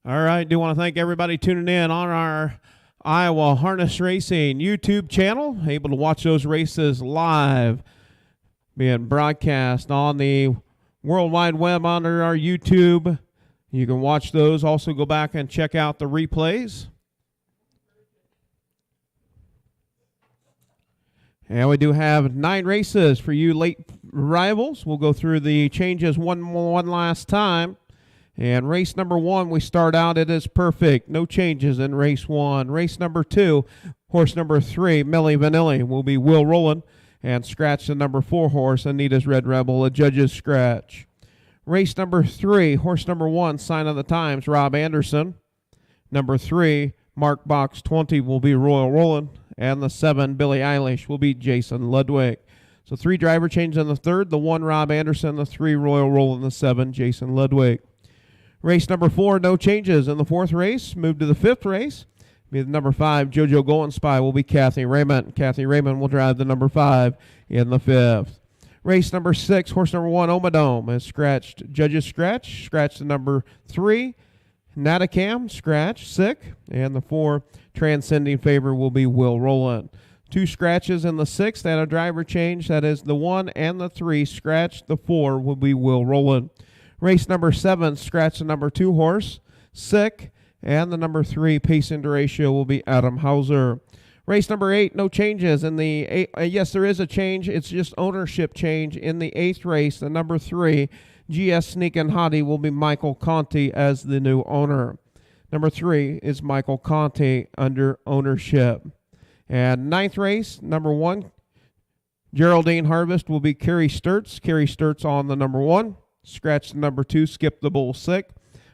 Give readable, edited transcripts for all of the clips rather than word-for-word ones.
All right, do want to thank everybody tuning in on our Iowa Harness Racing YouTube channel. Able to watch those races live, being broadcast on the World Wide Web under our YouTube. You can watch those. Also go back and check out the replays. And we do have 9 races for you late arrivals. We'll go through the changes one last time. And race number 1, we start out, it is perfect. No changes in race 1. Race number 2, horse number 3, Milli Vanilli, will be Will Rowland. And scratch the number 4 horse, Anita's Red Rebel, a judge's scratch. Race number 3, horse number 1, Sign of the Times, Rob Anderson. Number 3, Mark Box 20, will be Royal Rowland. And the 7, Billie Eilish, will be Jason Ludwig. So 3 driver changes in the 3rd, the 1, Rob Anderson, the 3, Royal Rowland, the 7, Jason Ludwig. Race number 4, no changes in the 4th race. Move to the 5th race. The number 5, JoJo Goldenspy, will be Kathy Raymond. Kathy Raymond will drive the number 5 in the 5th. Race number 6, horse number 1, Omadome, is scratched. Judges scratch. Scratch the number 3, Natacam, scratch, sick. And the 4, Transcending Favor, will be Will Rowland. 2 scratches in the 6th and a driver change. That is the 1 and the 3 scratch. The 4 will be Will Rowland. Race number 7, scratch the number 2 horse, sick, and the number 3 pace into ratio will be Adam Hauser. Race number 8, no changes in the 8. Yes, there is a change. It's just ownership change in the 8th race. The number 3, GS Sneak and Hottie, will be Michael Conti as the new owner. Number 3 is Michael Conti under ownership. And 9th race, number 1, Geraldine Harvest, will be Carrie Sturts. Carrie Sturts on the number 1. Scratch the number 2, Skip the Bull, sick.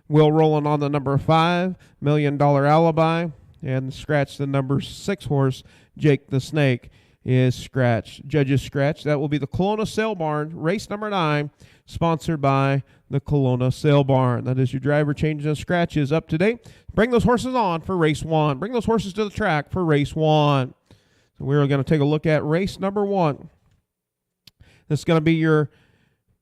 Will Rowland on the number 5, $1 Million Alibi. And scratch the number 6 horse, Jake the Snake, is scratched. Judges scratch. That will be the Kelowna Sale Barn, race number 9, sponsored by the Kelowna Sale Barn. That is your driver changes and scratches up to date. Bring those horses on for race 1. Bring those horses to the track for race 1. So we're going to take a look at race number 1. This is going to be your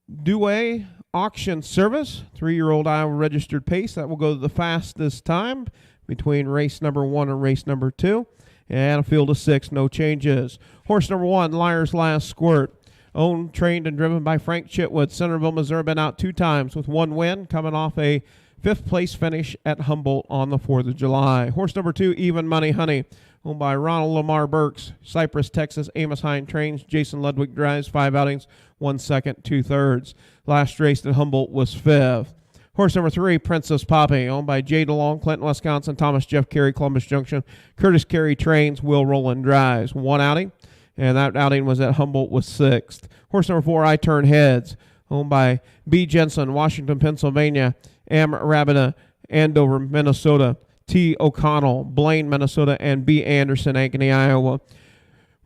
Douay auction service, 3-year-old Iowa registered pace. That will go the fastest time between race number 1 and race number 2. And a field of 6, no changes. Horse number 1, Liar's Last Squirt. Owned, trained, and driven by Frank Chitwood. Centerville, Missouri, been out 2 times with 1 win, coming off a 5th place finish at Humboldt on the 4th of July. Horse number 2, Even Money Honey. Owned by Ronald Lamar Burks. Cypress, Texas. Amos Hine trains. Jason Ludwig drives. 5 outings, 1 second, 2/3. Last race at Humboldt was 5th. Horse number 3, Princess Poppy, owned by Jay DeLong, Clinton, Wisconsin, Thomas Jeff Carey, Columbus Junction. Curtis Carey trains, Will Rowland drives. 1 outing, and that outing was at Humboldt was 6th. Horse number 4, I Turn Heads, owned by B. Jensen, Washington, Pennsylvania, M. Rabida, Andover, Minnesota, T. O'Connell, Blaine, Minnesota, and B. Anderson, Ankeny, Iowa.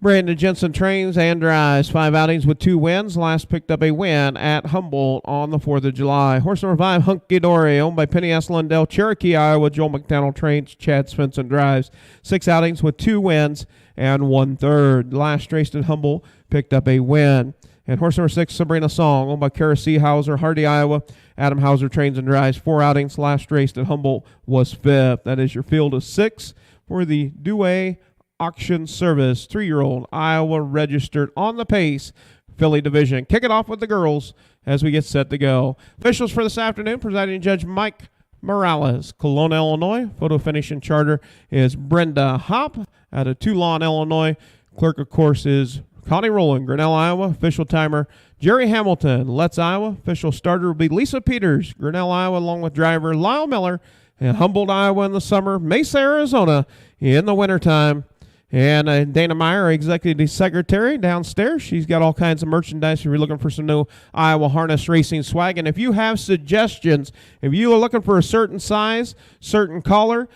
Brandon Jensen trains and drives. 5 outings with 2 wins. Last picked up a win at Humboldt on the 4th of July. Horse number 5, Hunky Dory, owned by Penny S. Lundell, Cherokee, Iowa. Joel McDonald trains. Chad Svensson drives. 6 outings with 2 wins and 1/3. Last race at Humboldt picked up a win. And horse number 6, Sabrina Song, owned by Kara Seehauser, Hardy, Iowa. Adam Hauser trains and drives. 4 outings. Last race at Humboldt was 5th. That is your field of 6 for the Douay auction service, 3-year-old Iowa registered on the pace filly division. Kick it off with the girls as we get set to go. Officials for this afternoon, presiding Judge Mike Morales, Kelowna, Illinois. Photo finish and charter is Brenda Hopp out of Toulon, Illinois. Clerk, of course, is Connie Rowland, Grinnell, Iowa. Official timer, Jerry Hamilton, Letts, Iowa. Official starter will be Lisa Peters, Grinnell, Iowa, along with driver Lyle Miller, and Humboldt, Iowa in the summer, Mesa, Arizona in the wintertime. And Dana Meyer, our executive secretary, downstairs. She's got all kinds of merchandise if you're looking for some new Iowa harness racing swag. And if you have suggestions, if you are looking for a certain size, certain color,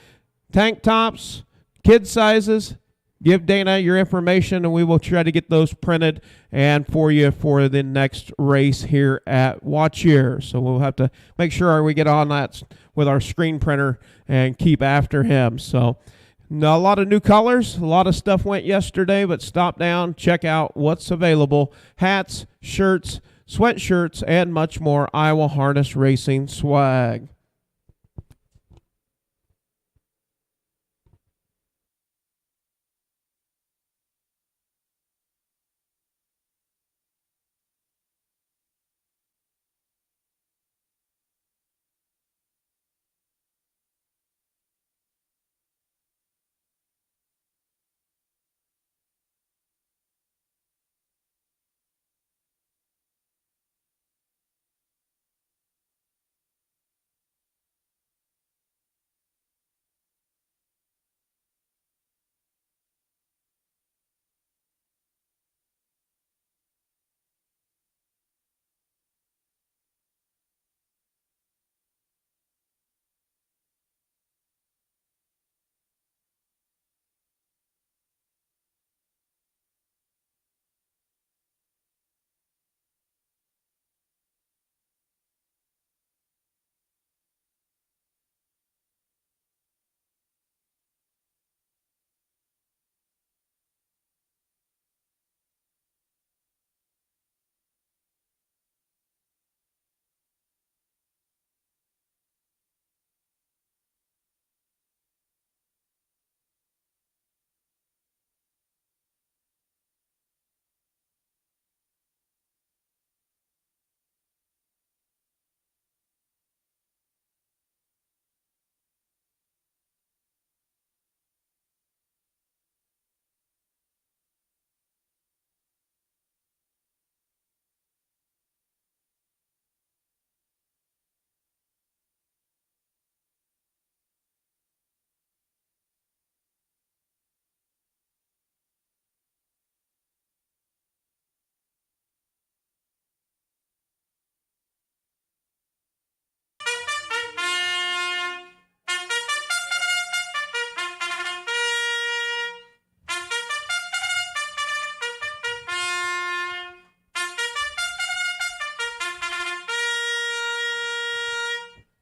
tank tops, kid sizes, give Dana your information, and we will try to get those printed and for you for the next race here at Watch Year. So we'll have to make sure we get on that with our screen printer and keep after him. So a lot of new colors, a lot of stuff went yesterday, but stop down, check out what's available. Hats, shirts, sweatshirts, and much more Iowa Harness Racing swag.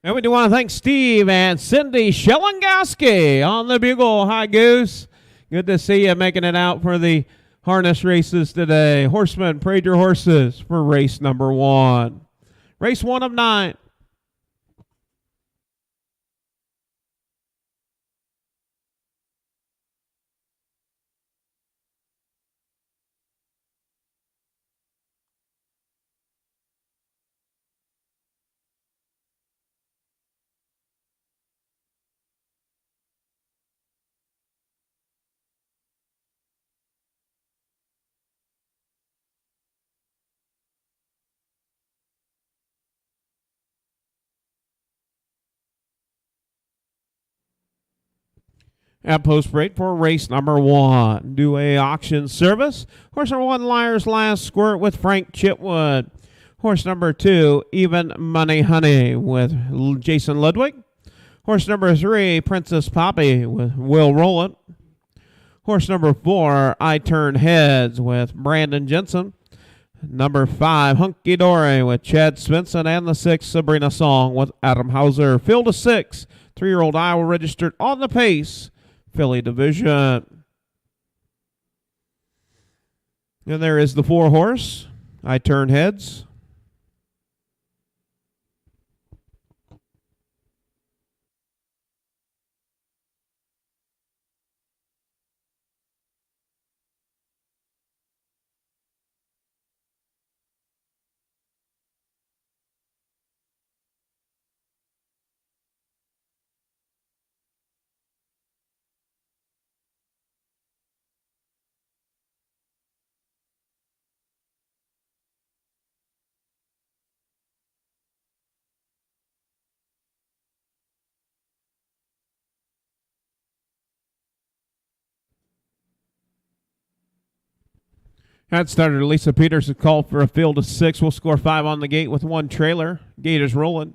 And we do want to thank Steve and Cindy Shelengowski on the bugle. Hi, Goose. Good to see you making it out for the harness races today. Horseman, parade your horses for race number 1. Race 1 of 9. At post break for race number 1. Do a auction service. Horse number 1, Liar's Last Squirt with Frank Chitwood. Horse number 2, Even Money Honey with Jason Ludwig. Horse number 3, Princess Poppy with Will Rowland. Horse number 4, I Turn Heads with Brandon Jensen. Number 5, Hunky Dory with Chad Svensson. And the 6, Sabrina Song with Adam Hauser. Field of 6, 3-year-old Iowa registered on the pace. Filly division. And there is the 4 horse. I Turn Heads. That started Lisa Peters called for a field of 6. We'll score 5 on the gate with 1 trailer. Gate is rolling.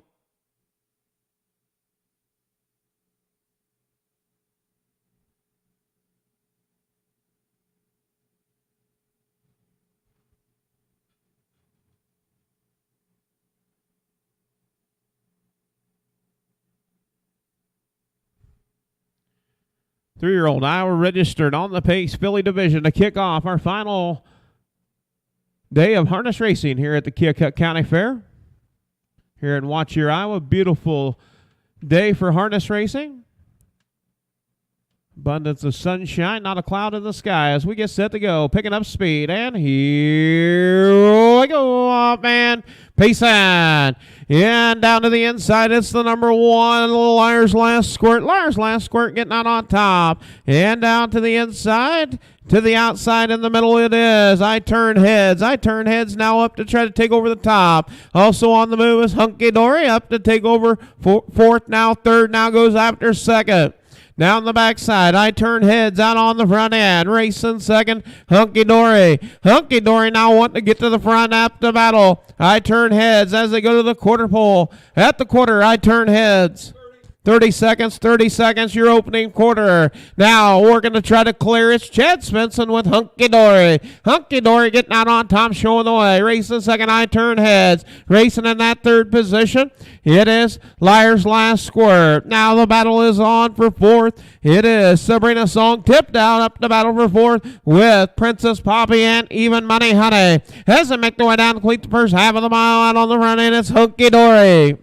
Three-year-old Iowa registered on the pace. Filly division to kick off our final day of harness racing here at the Keokuk County Fair. Here in Watcher, Iowa. Beautiful day for harness racing. Abundance of sunshine, not a cloud in the sky as we get set to go. Picking up speed, and here we go, off man. Pacing. And down to the inside, it's the number one, Liar's Last Squirt. Liar's Last Squirt getting out on top. And down to the inside, to the outside, in the middle it is. I Turn Heads. I Turn Heads now up to try to take over the top. Also on the move is Hunky Dory up to take over fourth, now third, now goes after second. Down the backside, I Turn Heads out on the front end. Racing second, Hunky Dory. Hunky Dory now wanting to get to the front after battle. I Turn Heads as they go to the quarter pole. At the quarter, I Turn Heads. 30 seconds, your opening quarter. Now working to try to clear. It's Chad Svensson with Hunky Dory. Hunky Dory getting out on top, showing the way. Racing second, I Turn Heads. Racing in that third position, it is Liar's Last Squirt. Now the battle is on for fourth. It is Sabrina Song tipped down up the battle for fourth with Princess Poppy and Even Money Honey. As they make their way down to complete the first half of the mile out on the front end, it's Hunky Dory.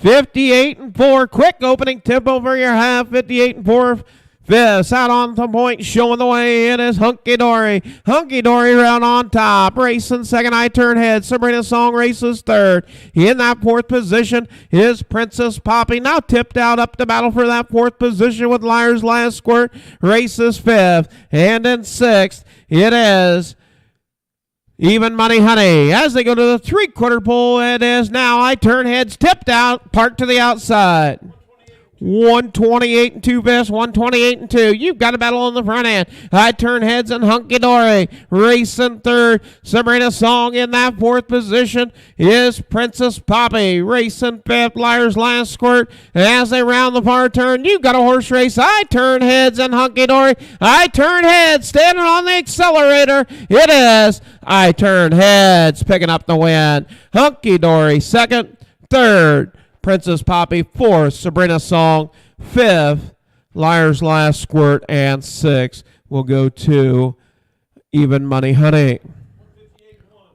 58-4, quick opening tempo for your half. 58-4, fifth out on the point, showing the way. It is Hunky Dory. Hunky Dory round on top. Racing second, I Turn Heads. Sabrina Song races third. In that fourth position is Princess Poppy. Now tipped out up to battle for that fourth position with Liar's Last Squirt. Races fifth. And in sixth, it is Even Money Honey. As they go to the three-quarter pole, it is now I Turn Heads, tipped out, parked to the outside. 128 and 2 best, 128 and 2. You've got a battle on the front end. I Turn Heads and Hunky Dory. Racing third, Sabrina Song. In that fourth position is Princess Poppy. Racing fifth, Liar's Last Squirt. As they round the far turn, you've got a horse race. I Turn Heads and Hunky Dory. I Turn Heads standing on the accelerator. It is I Turn Heads picking up the win. Hunky Dory second, third, Princess Poppy fourth, Sabrina Song fifth, Liar's Last Squirt, and sixth will go to Even Money Honey.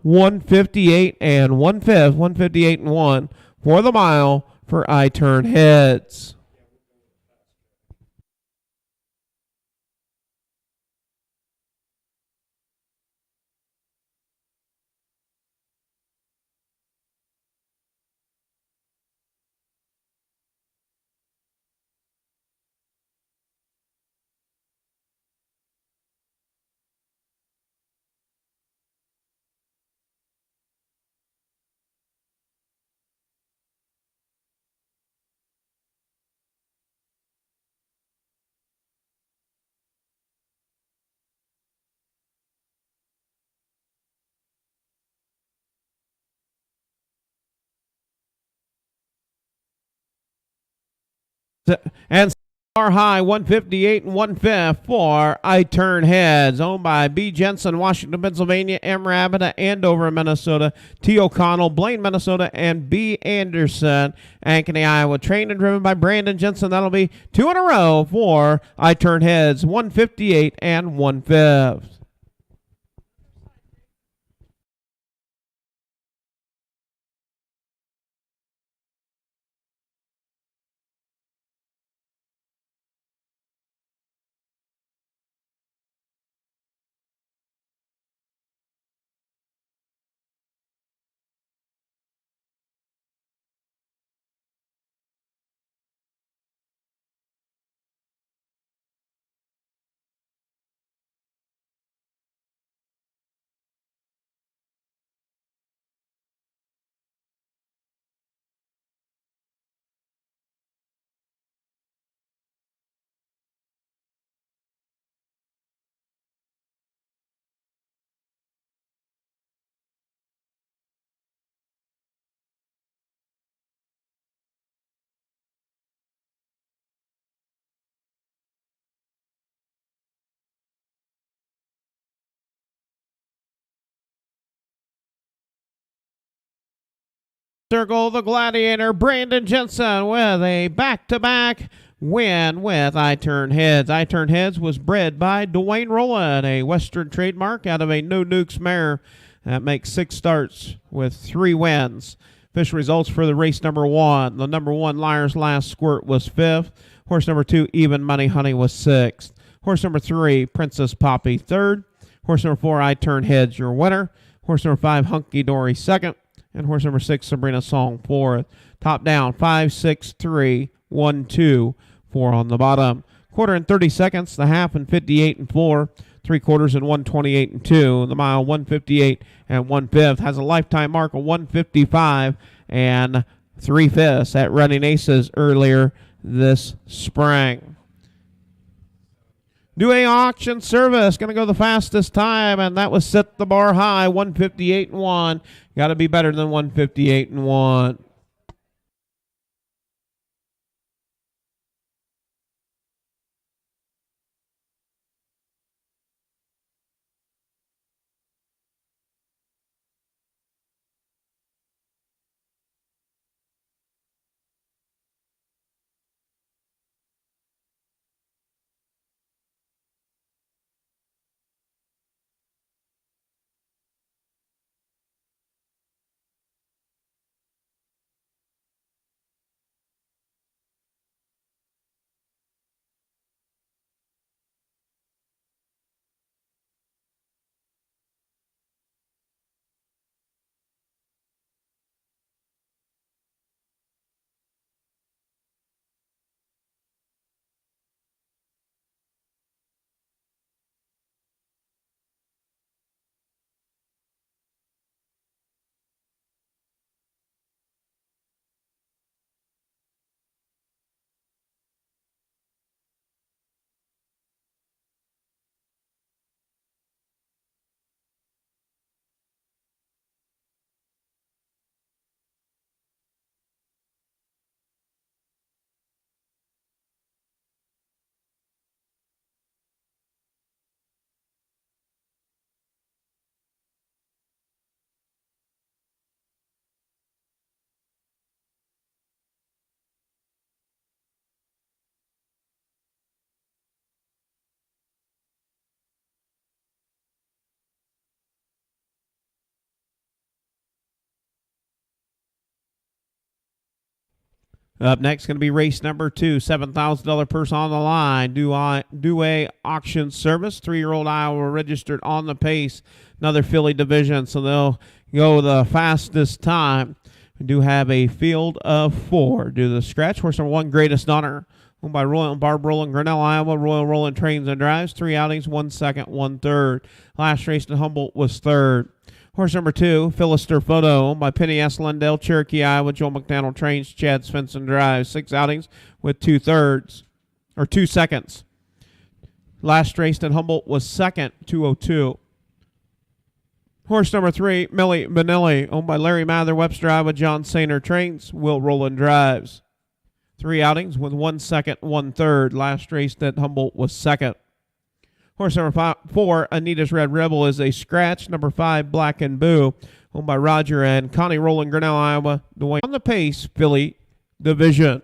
158 and 1/5, 158 and 1 for the mile for I Turn Heads. And Star High 158 and 1/5 for I Turn Heads, owned by B. Jensen, Washington, Pennsylvania, M. Rabida, Andover, Minnesota, T. O'Connell, Blaine, Minnesota, and B. Anderson, Ankeny, Iowa. Trained and driven by Brandon Jensen. That'll be 2 in a row for I Turn Heads, 158 and 1/5. Circle the Gladiator, Brandon Jensen with a back-to-back win with I Turn Heads. I Turn Heads was bred by Dwayne Rowland, a Western trademark out of a No Nukes mare that makes 6 starts with 3 wins. Official results for the race number 1. The number 1 Liar's Last Squirt was 5th. Horse number 2 Even Money Honey was 6th. Horse number 3 Princess Poppy 3rd. Horse number 4 I Turn Heads your winner. Horse number 5 Hunky Dory 2nd. And horse number 6 Sabrina Song 4th. Top down 5, 6, 3, 1, 2, 4 on the bottom. Quarter in 30 seconds. The half in 58 and 4. 3/4 in 128 and 2. The mile 158 and 1/5 has a lifetime mark of 155 and 3/5 at Running Aces earlier this spring. New auction service going to go the fastest time, and that was set the bar high 158 and 1. Got to be better than 158 and 1. Up next, going to be race number 2, $7,000 purse on the line. Due auction service, 3-year-old Iowa registered on the pace. Another filly division, so they'll go the fastest time. We do have a field of 4. Do the scratch. Horse number 1, Greatest Honor, owned by Royal and Barb Roland, Grinnell, Iowa. Royal Roland trains and drives. 3 outings, 1 second, 1 third. Last race in Humboldt was 3rd. Horse number 2, Philister Photo, owned by Penny S. Lundell, Cherokee, Iowa. Joel McDonald trains, Chad Svensson drives. 6 outings with 2 thirds, or 2 seconds. Last race in Humboldt was 2nd, 2:02. Horse number 3, Millie Benelli, owned by Larry Mather, Webster, Iowa. John Sainer trains, Will Rowland drives. 3 outings with 1 second, 1 third. Last race at Humboldt was 2nd. Horse number 4, Anita's Red Rebel, is a scratch. Number 5, Black and Boo, owned by Roger and Connie Rowland, Grinnell, Iowa. Dwayne on the pace, filly division.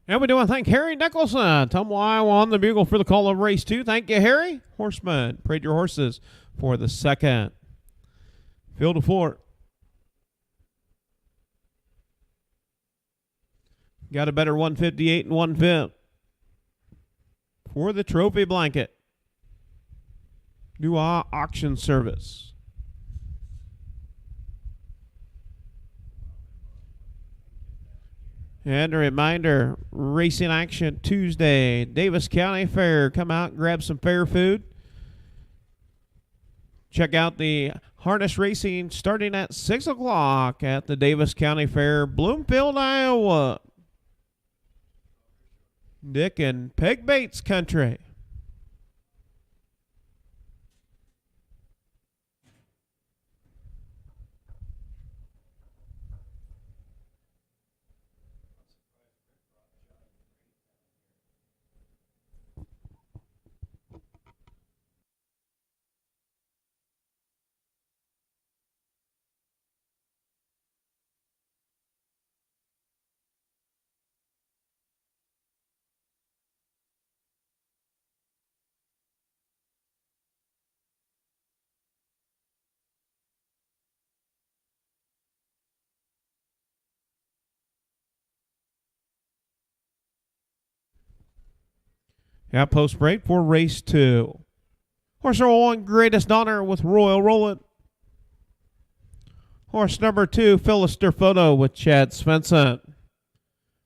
And we do want to thank Harry Nicholson, Tumble, Iowa, on the bugle for the call of race 2. Thank you, Harry. Horseman, parade your horses for the second. Field of 4. Got a better 158 and 1/5 for the trophy blanket. New auction service. And a reminder, racing action Tuesday, Davis County Fair. Come out and grab some fair food. Check out the harness racing starting at 6 o'clock at the Davis County Fair, Bloomfield, Iowa. Dick and Peg Bates country. Yeah, post break for race 2. Horse number 1, Greatest Honor with Royal Roland. Horse number 2, Philister Photo with Chad Svensson.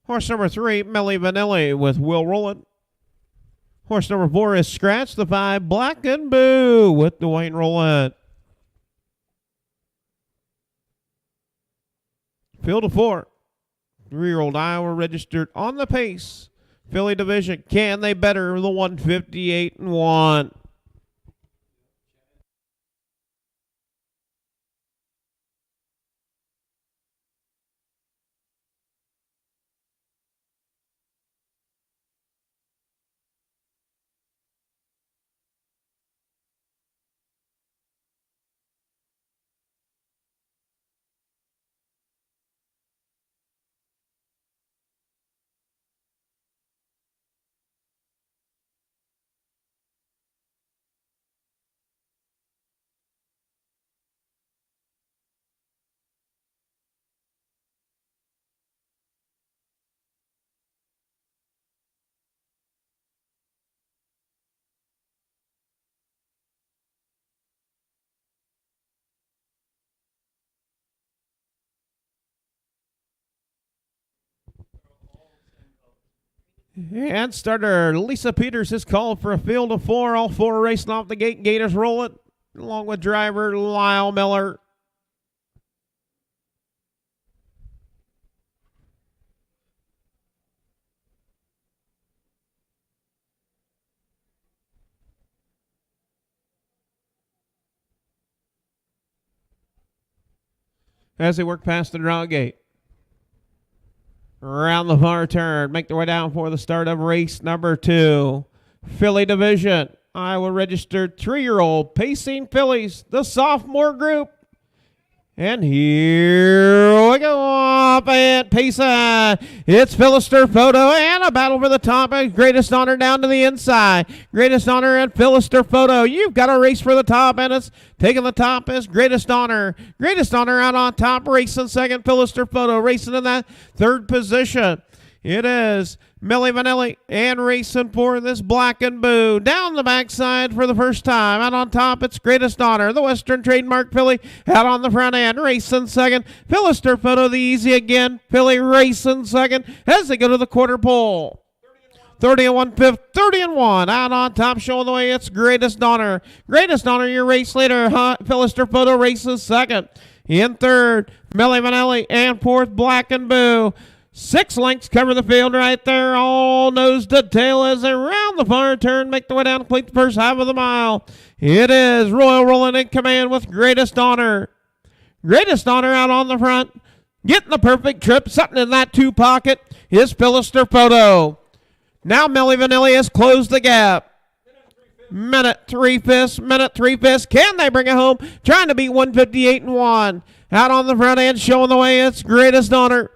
Horse number 3, Milli Vanilli with Will Roland. Horse number 4 is Scratch the 5, Black and Boo with Dwayne Roland. Field of 4. 3-year-old Iowa registered on the pace. Filly division, can they better the 158 and 1? And starter Lisa Peters is called for a field of 4. All 4 racing off the gate. Gators rolling along with driver Lyle Miller. As they work past the draw gate. Around the far turn, make their way down for the start of race number 2. Filly division, Iowa registered 3-year-old Pacing Fillies, the sophomore group. And here we go up at Payson. It's Philister Photo and a battle for the top. Greatest Honor down to the inside. Greatest Honor and Philister Photo. You've got a race for the top, and it's taking the top is Greatest Honor. Greatest Honor out on top, racing second. Philister Photo racing in that third position. It is Milli Vanilli and racing for this Black and Boo. Down the backside for the first time. Out on top, it's Greatest Honor. The Western Trademark filly out on the front end. Racing second. Philister Photo, the easy again. Filly racing second as they go to the quarter pole. 30 and 1/5, 30 and 1. Out on top, showing the way, it's Greatest Honor. Greatest Honor, your race leader. Philister Photo races second. In third, Milli Vanilli, and fourth, Black and Boo. 6 lengths cover the field right there, all nose to tail as they round the far turn, make the way down, complete the first half of the mile. It is Royal Roland in command with Greatest Honor. Greatest Honor out on the front, getting the perfect trip, something in that 2 pocket is Philister Photo. Now Milli Vanilli has closed the gap. Minute 3/5. Can they bring it home? Trying to beat 158 and 1. Out on the front end, showing the way, it's Greatest Honor.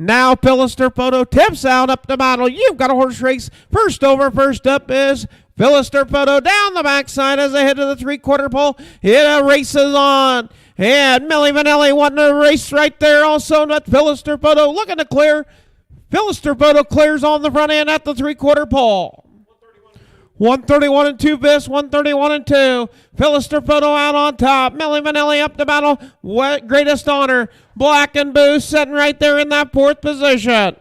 Now Philister Photo tips out up the battle. You've got a horse race. First over, first up is Philister Photo down the backside as they head to the three-quarter pole. It races on. And Millie Vanelli wanting to race right there also. But Philister Photo looking to clear. Philister Photo clears on the front end at the three-quarter pole. 131 and 2 fifths, 131 and 2. Philister Photo out on top. Millie Vanelli up the battle. What greatest honor. Black and Blue sitting right there in that fourth position.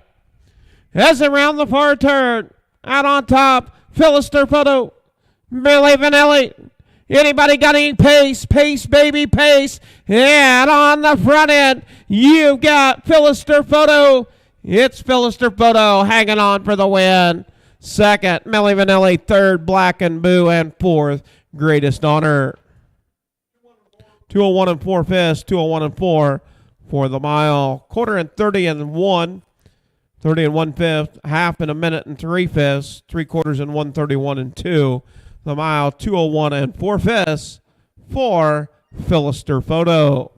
As they round the far turn. Out on top. Philister Photo. Millie Vanelli. Anybody got any pace? Pace, baby, pace. And on the front end, you've got Philister Photo. It's Philister Photo hanging on for the win. Second, Millie Vanelli. Third, Black and Boo. And fourth, Greatest Honor. 201 and 4 fifths, 201 and 4 for the mile. Quarter and 30 and 1. 30 and 1 fifth, half in a minute and 3 fifths, 3/4 and 131 and 2. The mile, 201 and 4 fifths for Philister Photo.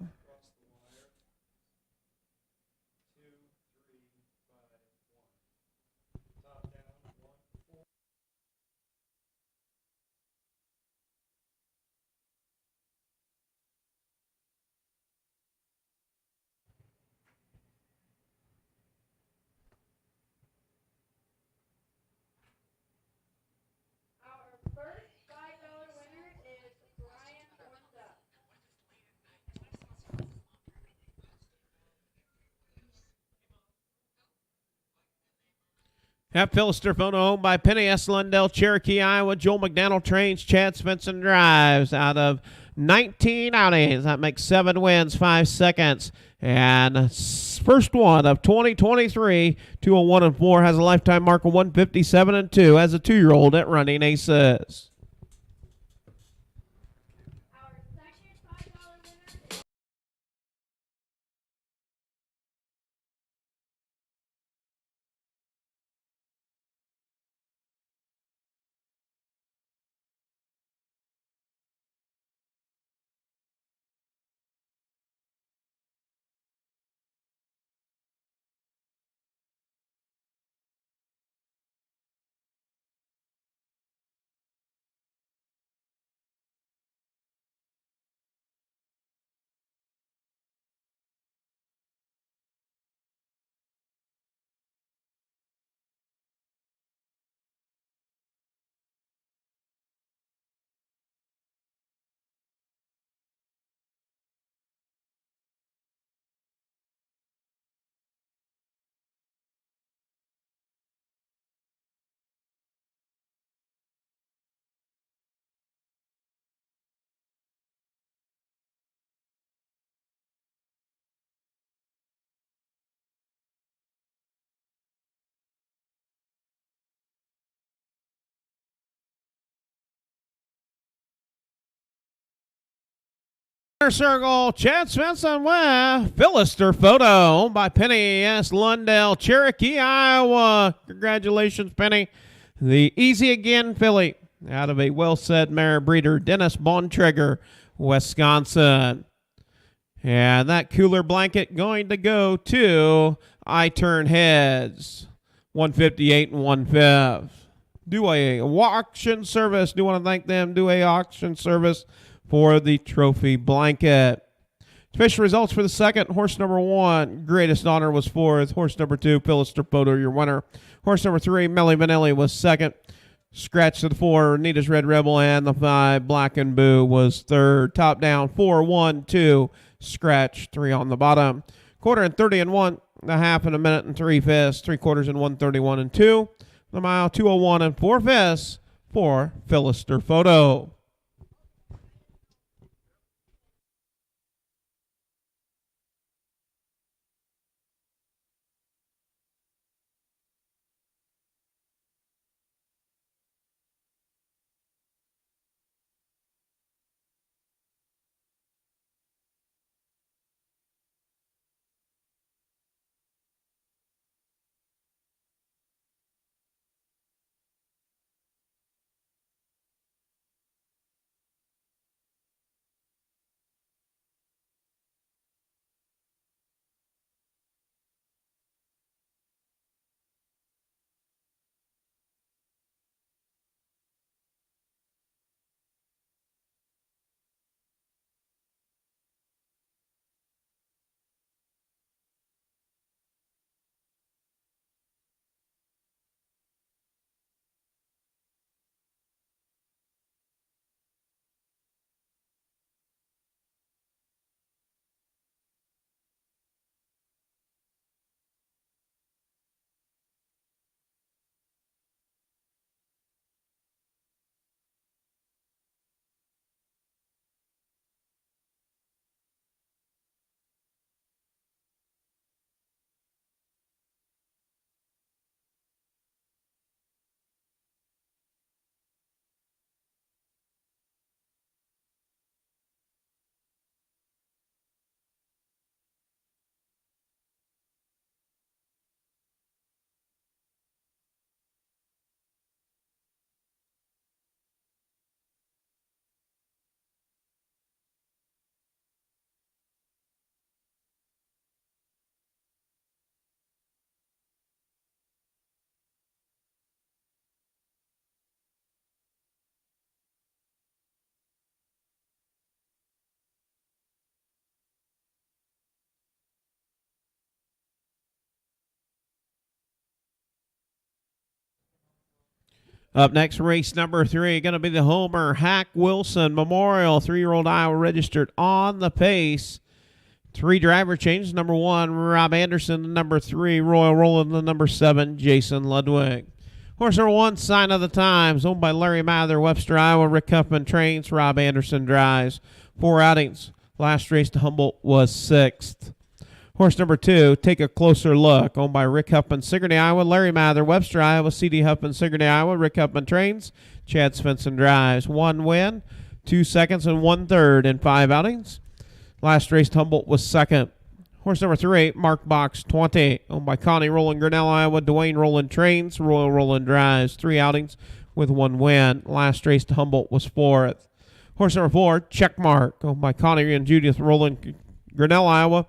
At Philister Photo, owned by Penny S. Lundell, Cherokee, Iowa. Joel McDaniel trains, Chad Svensson drives. Out of 19 outings, that makes 7 wins, 5 seconds. And first one of 2023, 201 and 4, has a lifetime mark of 157 and 2 as a 2-year-old at Running Aces. Circle, Chad Svensson with Philister Photo, owned by Penny S. Lundell, Cherokee, Iowa. Congratulations, Penny. The Easy Again filly out of a well-said mare breeder, Dennis Bontrager, Wisconsin. And that cooler blanket going to go to I Turn Heads, 158 and 1/5. Dewey Auction Service. Do want to thank them, Dewey Auction Service, for the trophy blanket. Official results for the second. Horse number 1, Greatest Honor, was 4th. Horse number 2, Philister Photo, your winner. Horse number 3, Millie Vanelli, was 2nd. Scratch to the 4, Nita's Red Rebel, and the 5, Black and Boo, was 3rd. Top down, 4, 1, 2, scratch, 3 on the bottom. Quarter and 30 and 1, the half in a minute and 3 fifths, 3/4 and 131 and 2. The mile, 201 and 4 fifths for Philister Photo. Up next, race number 3, going to be the Homer Hack Wilson Memorial 3-year-old Iowa registered on the pace. 3 driver changes. Number 1, Rob Anderson. Number 3, Royal Roland. The number 7, Jason Ludwig. Horse number 1, Sign of the Times, owned by Larry Mather, Webster, Iowa. Rick Huffman trains. Rob Anderson drives. 4 outings. Last race to Humboldt was 6th. Horse number 2, Take a Closer Look, owned by Rick Huffman, Sigourney, Iowa. Larry Mather, Webster, Iowa. C.D. Huffman, Sigourney, Iowa. Rick Huffman trains. Chad Svensson drives. 1 win, 2 seconds, and 1/3 in 5 outings. Last race to Humboldt was 2nd. Horse number 3, Mark Box 20, owned by Connie Roland, Grinnell, Iowa. Dwayne Roland trains. Royal Roland drives. 3 outings with 1 win. Last race to Humboldt was 4th. Horse number 4, Checkmark, owned by Connie and Judith Roland, Grinnell, Iowa.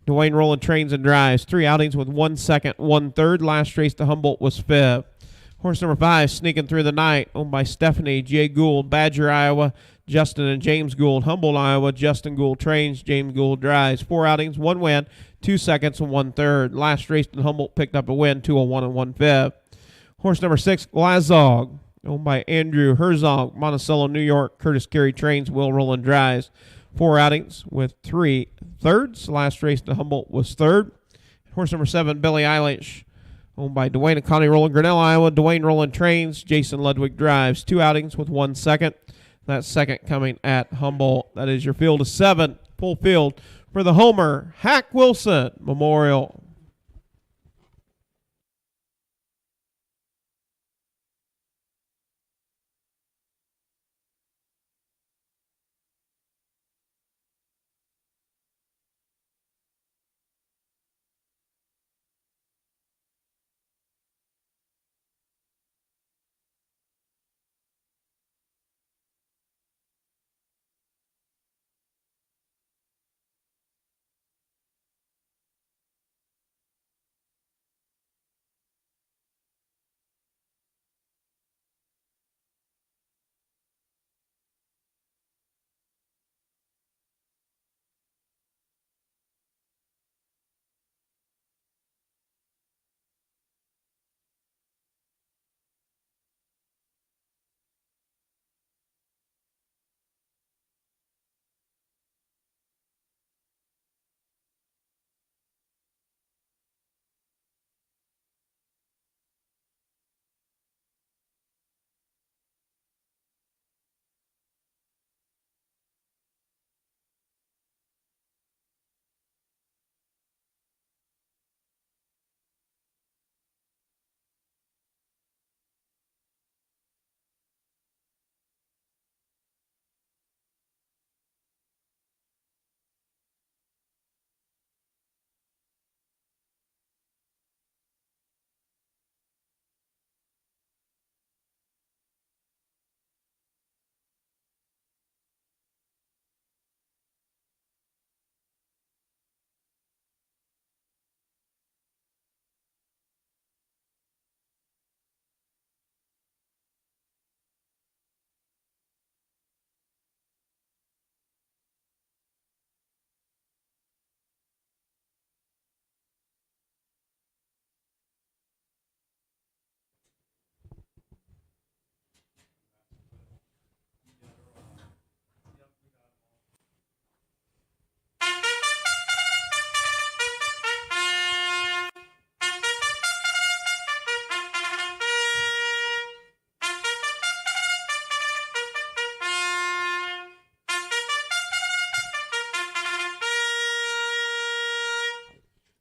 Dwayne Roland trains and drives. 3 outings with 1 second, 1/3. Last race to Humboldt was 5th. Horse number 5, Sneaking Through the Night, owned by Stephanie J. Gould, Badger, Iowa. Justin and James Gould, Humboldt, Iowa. Justin Gould trains. James Gould drives. 4 outings, 1 win, 2 seconds, and 1/3. Last race to Humboldt picked up a win, 201 and 1/5. Horse number 6, Glazog, owned by Andrew Herzog, Monticello, New York. Curtis Carey trains. Will Roland drives. 4 outings with 3/3. Last race to Humboldt was 3rd. Horse number 7, Billie Eilish, owned by Dwayne and Connie Roland, Grinnell, Iowa. Dwayne Roland trains. Jason Ludwig drives. 2 outings with 1 second. That second coming at Humboldt. That is your field of 7. Full field for the Homer Hack Wilson Memorial.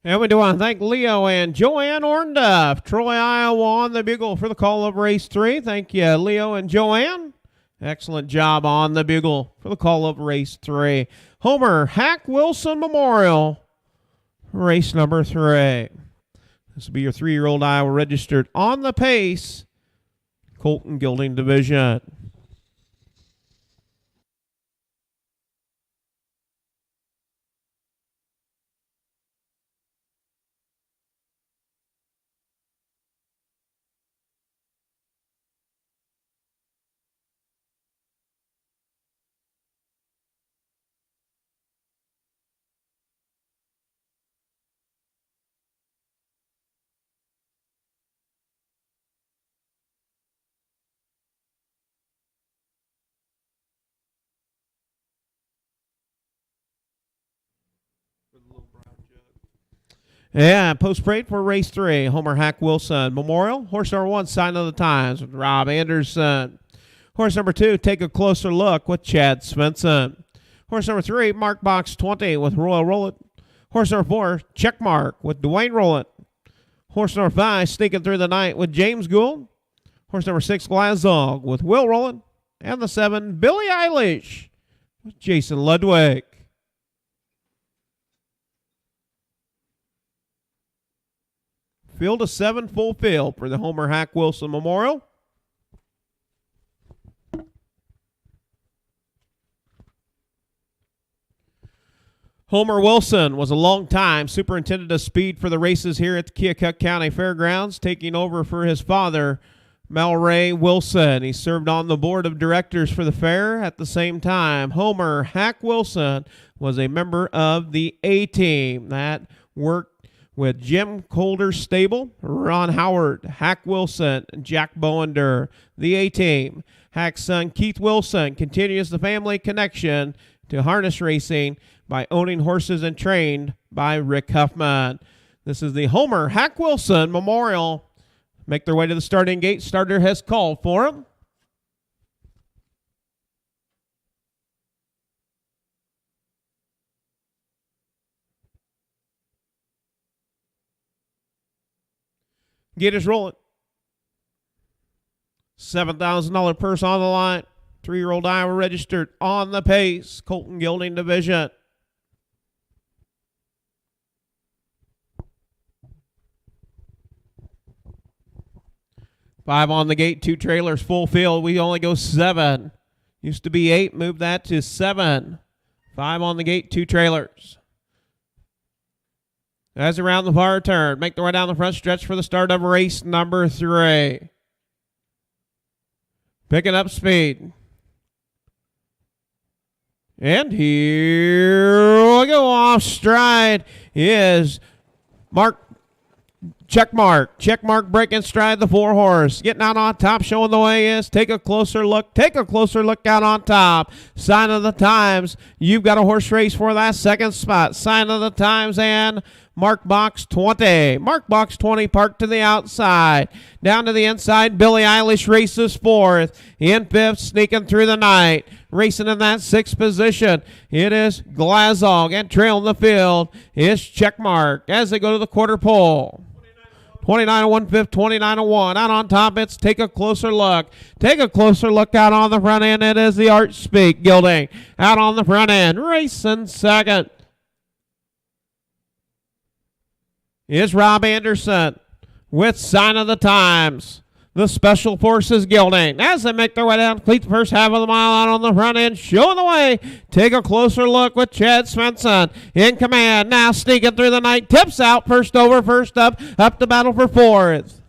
And we do want to thank Leo and Joanne Ornduff, Troy, Iowa, on the bugle for the call of race 3. Thank you, Leo and Joanne. Excellent job on the bugle for the call of race 3. Homer Hack Wilson Memorial, race number 3. This will be your 3-year-old Iowa registered on the pace, Colton Gelding Division. And post parade for race 3, Homer Hack Wilson Memorial. Horse number 1, Sign of the Times with Rob Anderson. Horse number 2, Take a Closer Look with Chad Svensson. Horse number 3, Mark Box 20 with Royal Rowland. Horse number 4, Checkmark with Dwayne Rowland. Horse number 5, Sneaking Through the Night with James Gould. Horse number 6, Glazog with Will Rowland. And the 7, Billie Eilish with Jason Ludwig. Field of 7, full field for the Homer Hack Wilson Memorial. Homer Wilson was a long-time superintendent of speed for the races here at the Keokuk County Fairgrounds, taking over for his father, Mel Ray Wilson. He served on the board of directors for the fair. At the same time, Homer Hack Wilson was a member of the A-Team that worked with Jim Colder's stable, Ron Howard, Hack Wilson, and Jack Bowender. The A-Team. Hack's son Keith Wilson continues the family connection to harness racing by owning horses and trained by Rick Huffman. This is the Homer Hack Wilson Memorial. Make their way to the starting gate. Starter has called for them. Gate is rolling. $7,000 purse on the line. 3-year-old Iowa registered on the pace. Colton Gilding Division. Five on the gate, 2 trailers, full field. We only go 7. Used to be 8, move that to 7. 5 on the gate, 2 trailers. As around the far turn, make the way down the front stretch for the start of race number 3. Picking up speed. And here we go. Off stride is Checkmark breaking stride, the 4 horse. Getting out on top, showing the way is Take a Closer Look. Take a closer look out on top. Sign of the Times. You've got a horse race for that second spot. Sign of the Times and Mark Box 20. Mark Box 20 parked to the outside. Down to the inside, Billie Eilish races 4th. In 5th, Sneaking Through the Night. Racing in that 6th position, it is Glazog. And trailing the field is Checkmark as they go to the quarter pole. 29 and 1/5, 29 and 1. Out on top, it's Take a Closer Look. Take a closer look out on the front end. It is the Arch Speak Gilding. Out on the front end, racing second is Rob Anderson with Sign of the Times. The Special Forces Gilding as they make their way down, complete the first half of the mile out on the front end, showing the way. Take a closer look with Chad Svensson in command. Now Sneaking Through the Night, tips out, first over, first up to battle for 4th.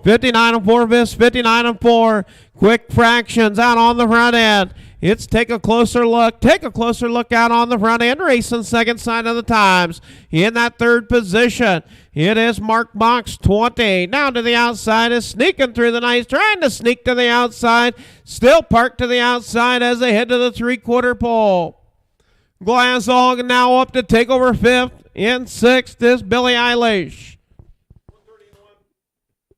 59 and 4/5, 59 and 4. Quick fractions out on the front end. It's Take a Closer Look. Take a closer look out on the front end. Racing second, Sign of the Times. In that 3rd position, it is Mark Box 20. Now to the outside is Sneaking Through the Night. Trying to sneak to the outside. Still parked to the outside as they head to the 3/4 pole. Glazog now up to take over 5th. In 6th is Billie Eilish.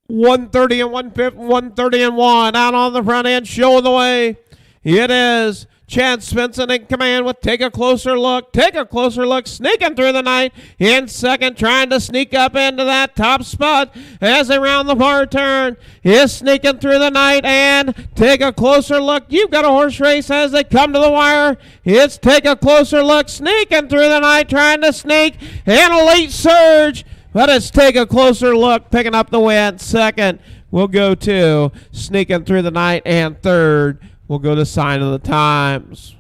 130 and 1/5, 130 and 1. Out on the front end, showing the way. It is Chad Svensson in command with Take a Closer Look. Take a closer look, Sneaking Through the Night. In second, trying to sneak up into that top spot as they round the far turn. Is Sneaking Through the Night and Take a Closer Look. You've got a horse race as they come to the wire. It's Take a Closer Look, Sneaking Through the Night, trying to sneak. And a late surge. But it's Take a Closer Look, picking up the win. Second, we'll go to Sneaking Through the Night. And third, we'll go to Sign of the Times.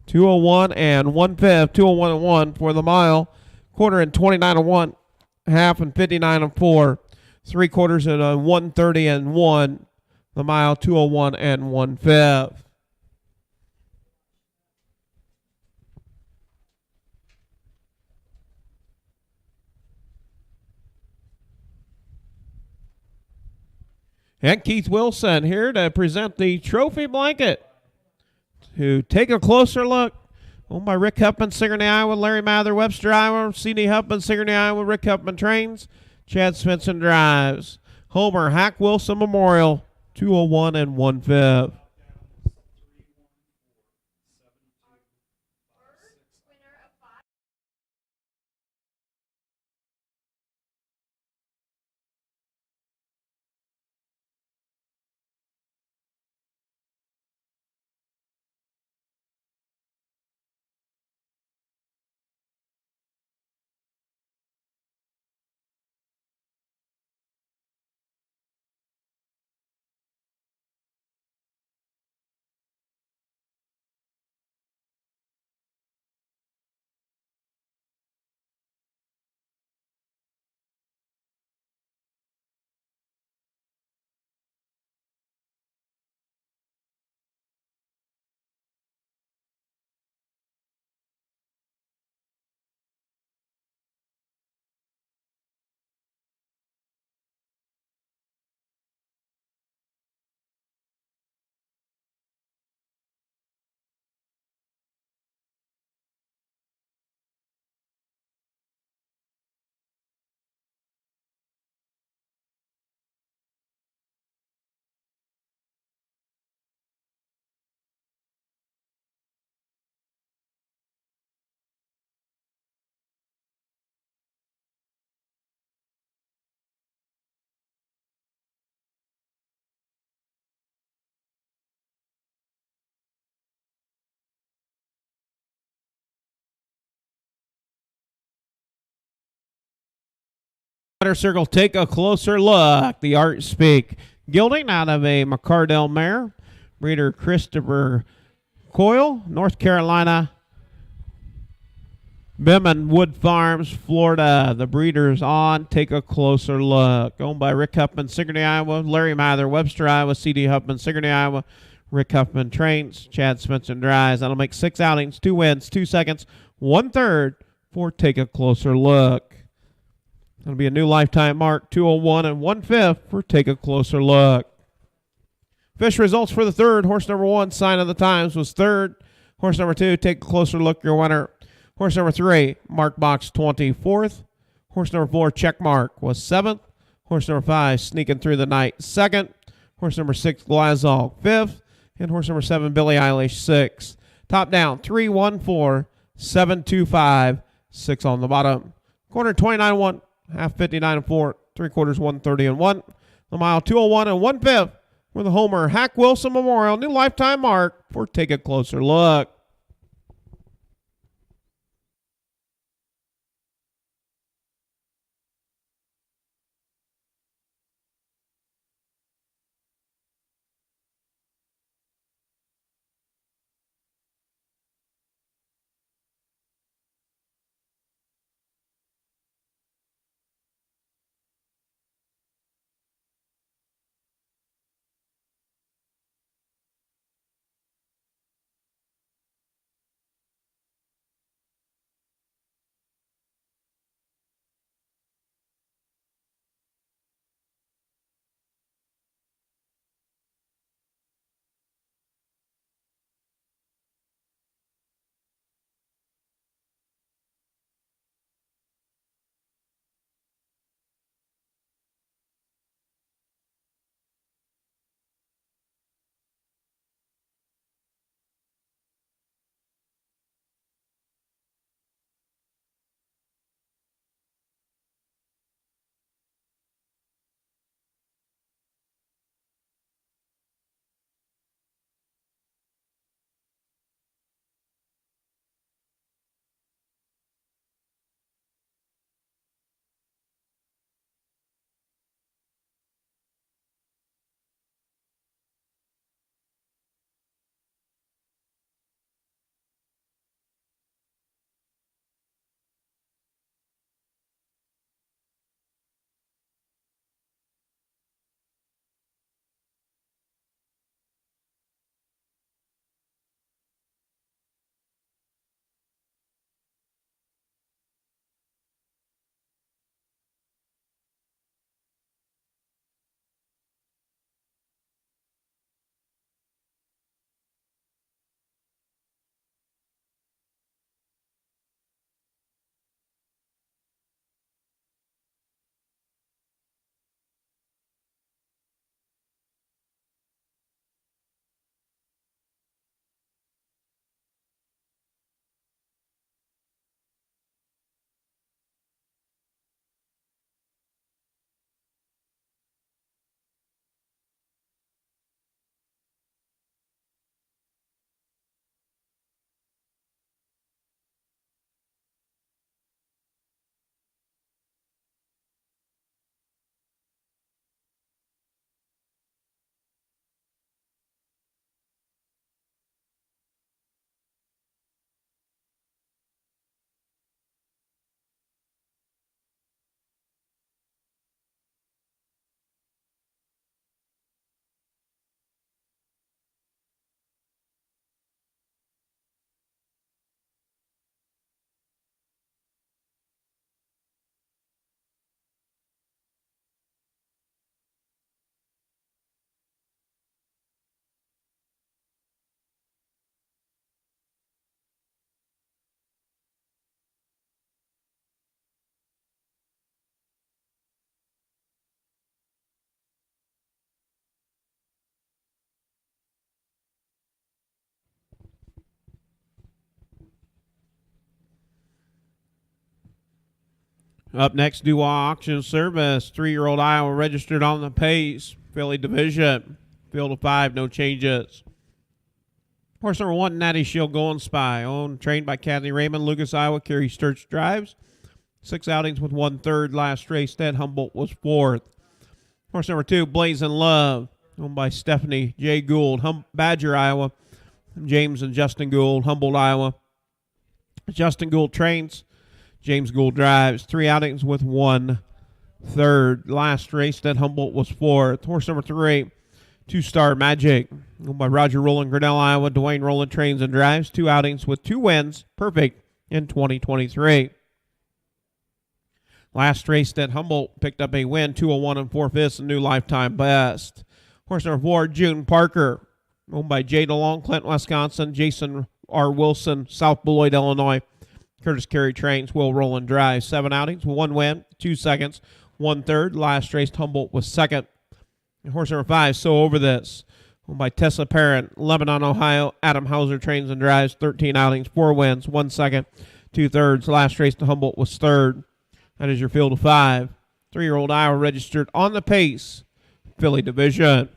201 and 1/5, 201 and 1 for the mile. Quarter and 29 and 1, half and 59 and 4. 3/4 and 130 and 1. The mile, 201 and 1/5. And Keith Wilson here to present the trophy blanket. To Take a Closer Look Owned by Rick Huffman, Sigourney, Iowa. Larry Mather, Webster, Iowa. C.D. Huffman, Sigourney, Iowa. Rick Huffman trains. Chad Svensson drives. Homer, Hack Wilson Memorial, 201 and 1/5. Circle, take a closer look. The Art Speak gelding out of a McCardell mare. Breeder Christopher Coyle, North Carolina. Beman Wood Farms, Florida. The breeder's on. Take a closer look. Owned by Rick Huffman, Sigourney, Iowa. Larry Mather, Webster, Iowa. C.D. Huffman, Sigourney, Iowa. Rick Huffman trains. Chad Svensson drives. That'll make 6 outings, 2 wins, 2 seconds, 1/3 for Take a Closer Look. That'll be a new lifetime mark, 201 and 1/5 for Take a Closer Look. Fish results for the third. Horse number 1, Sign of the Times, was third. Horse number 2, Take a Closer Look, your winner. Horse number 3, Mark Box, 24th. Horse number 4, Checkmark, was 7th. Horse number 5, Sneaking Through the Night, 2nd. Horse number 6, Glazol, 5th. And horse number 7, Billie Eilish, 6th. Top down, 3, 1, 4, 7, 2, 5, 6 on the bottom. Quarter 29-1. Half 59 and 4, 3/4 130 and 1. The mile 201 and 1/5 for the Homer Hack Wilson Memorial. New lifetime mark for Take a Closer Look. Up next, Dual Auction Service. 3-year-old Iowa registered on the pace. Philly Division. Field of 5, no changes. Horse number 1, Natty Shield Golden Spy. Owned, trained by Kathy Raymond. Lucas, Iowa. Kerry Sturch drives. 6 outings with 1/3. Last race, Ted Humboldt was 4th. Horse number 2, Blazing Love. Owned by Stephanie J. Gould. Badger, Iowa. James and Justin Gould. Humboldt, Iowa. Justin Gould trains. James Gould drives. 3 outings with 1/3. Last race, Ted Humboldt was 4th. Horse number 3, 2-Star Magic. Owned by Roger Rowland, Grinnell, Iowa. Dwayne Rowland trains and drives. 2 outings with 2 wins. Perfect in 2023. Last race, that Humboldt picked up a win, 201 4/5, a new lifetime best. Horse number 4, June Parker. Owned by Jay DeLong, Clinton, Wisconsin. Jason R. Wilson, South Beloit, Illinois. Curtis Carey trains. Will Rowland drives. 7 outings, 1 win, 2 seconds, 1/3. Last race, Humboldt was 2nd. And horse number 5, So Over This. Owned by Tessa Parent, Lebanon, Ohio. Adam Hauser trains and drives. 13 outings, 4 wins, 1 second, 2/3. Last race to Humboldt was 3rd. That is your field of 5. 3-year-old Iowa registered on the pace. Philly Division.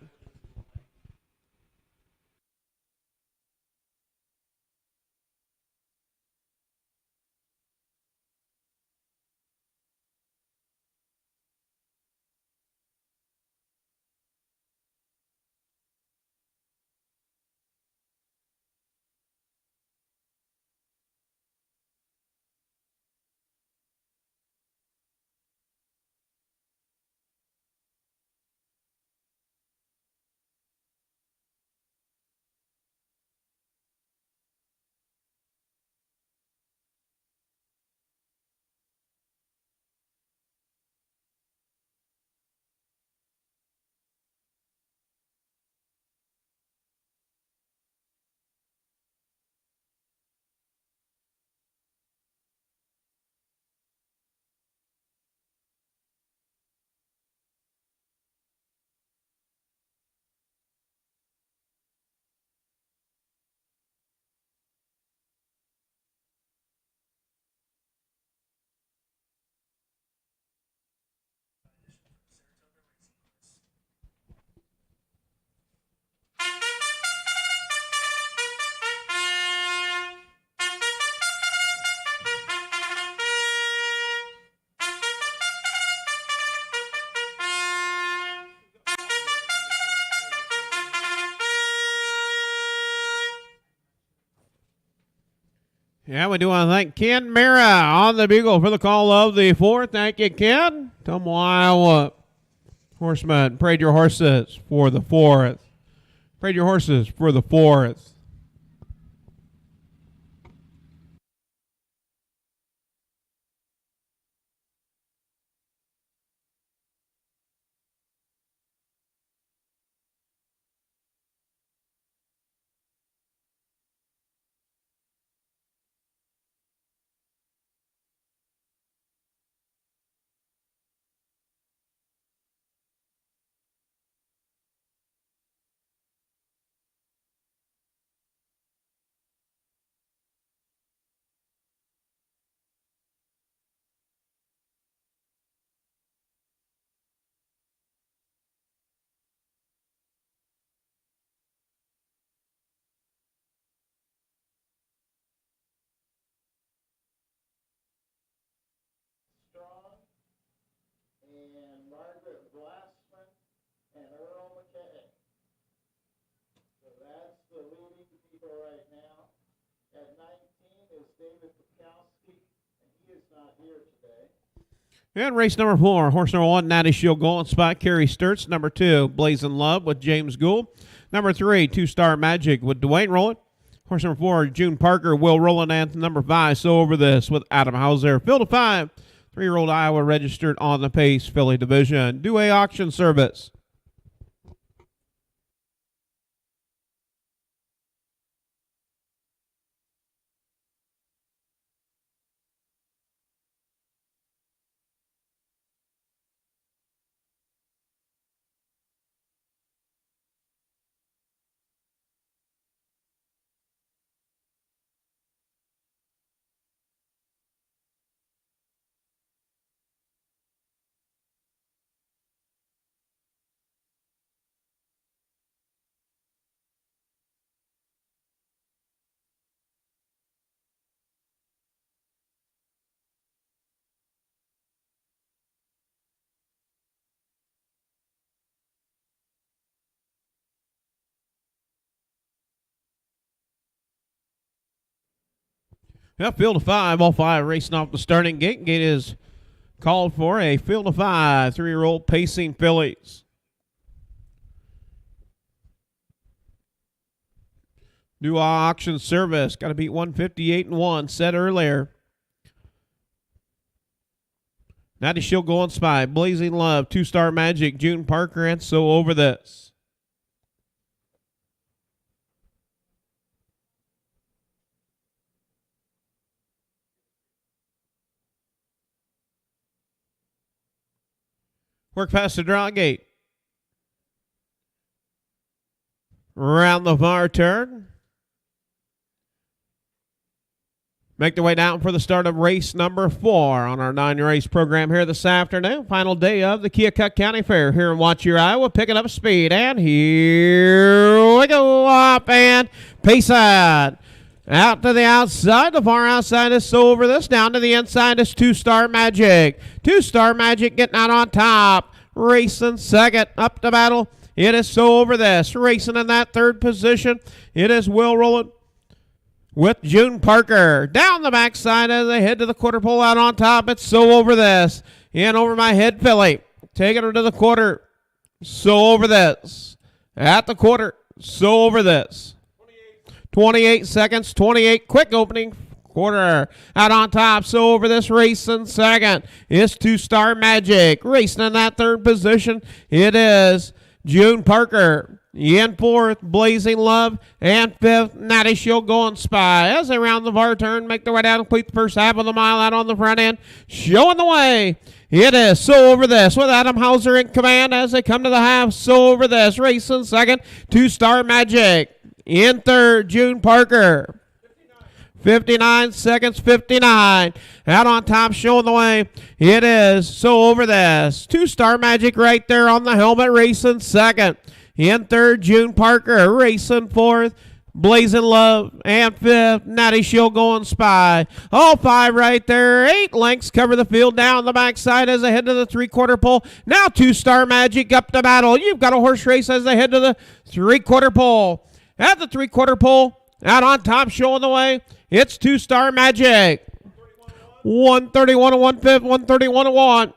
Yeah, we do want to thank Ken Mira on the bugle for the call of the 4th. Thank you, Ken. Tumble, Iowa. Horseman, prayed your horses for the 4th. Prayed your horses for the 4th. And Margaret Glassman and Earl McKay. So that's the leading people right now. At 19 is David Bukowski, and he is not here today. And race number 4, horse number 1, Natty Shield Golden Spot, Kerry Sturts. Number 2, Blazing Love with James Gould. Number 3, 2-Star Magic with Dwayne Rowland. Horse number 4, June Parker, Will Rowland. And number 5, So Over This with Adam Hauser. Field of 5. 3-year-old Iowa registered on the pace, Philly Division. Dual Auction Service. Yeah, field of five, all five racing off the starting gate. Gate is called for a field of five, 3-year-old pacing fillies. New auction service. Got to beat 158-1. Set earlier. Natty Shield Go on Spy. Blazing Love. 2-Star Magic. June Parker. And So Over This. Work past the draw gate. Around the far turn. Make their way down for the start of race number 4 on our 9-race program here this afternoon. Final day of the Keokuk County Fair here in Watcher, Iowa. Picking up speed. And here we go. Up and pace out. Out to the outside. The far outside is So Over This. Down to the inside is 2-Star Magic. 2-Star Magic getting out on top. Racing second. Up to battle. It is So Over This. Racing in that third position. It is Will Rolling with June Parker. Down the backside as they head to the quarter pole. Out on top, it's So Over This. In over my head, filly. Taking her to the quarter. So Over This. At the quarter. So Over This. 28 seconds. 28. Quick opening quarter. Out on top. So Over This. Racing second. It's 2-Star Magic. Racing in that third position. It is June Parker. In fourth, Blazing Love. And fifth, Natty Shield Go on Spy. As they round the VAR turn, make their way down, complete the first half of the mile out on the front end. Showing the way. It is So Over This with Adam Hauser in command as they come to the half. So Over This. Racing second, 2-Star Magic. In third, June Parker. 59 seconds, 59. Out on top, showing the way. It is So Over This. 2-Star Magic right there on the helmet, racing second. In third, June Parker. Racing fourth, Blazing Love. And fifth, Natty Shield Go on Spy. All five right there. 8 lengths cover the field down the backside as they head to the 3/4 pole. Now 2-Star Magic up to battle. You've got a horse race as they head to the 3/4 pole. At the 3/4 pole, out on top, showing the way. It's 2-Star Magic. 131 and 1/5, 131 and 1.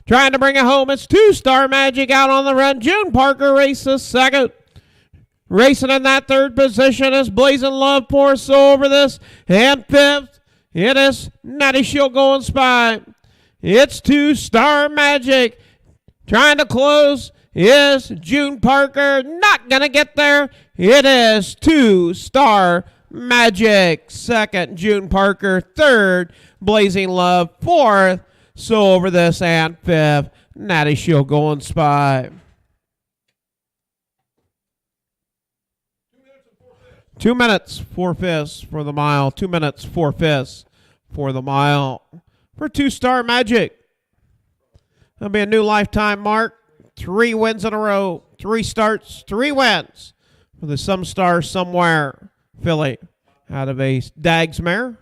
Trying to bring it home. It's 2-Star Magic out on the run. June Parker races second. Racing in that third position is Blazing Love for So Over This. And fifth, it is Natty Shield Go on Spy. It's 2-Star Magic. Trying to close is June Parker. Not going to get there. It is 2-Star Magic. Second, June Parker. Third, Blazing Love. Fourth, So Over This. And fifth, Natty Shield Go on Spy. 2 minutes, 4/5 for the mile. 2 minutes, 4/5 for the mile. For 2-Star Magic. That'll be a new lifetime mark. 3 wins in a row. 3 starts, 3 wins for the Some Star Somewhere filly out of a Dags mare.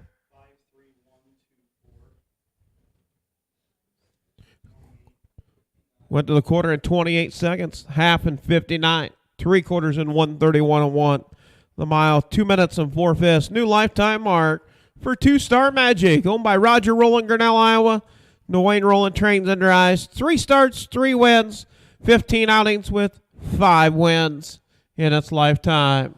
Went to the quarter in 28 seconds, half in 59, 3/4 in 131 and 1. The mile, 2 minutes and 4/5. New lifetime mark for 2-Star Magic, owned by Roger Rowland, Grinnell, Iowa. Dwayne Rowland trains and drives. 3 starts, 3 wins, 15 outings with 5 wins in its lifetime.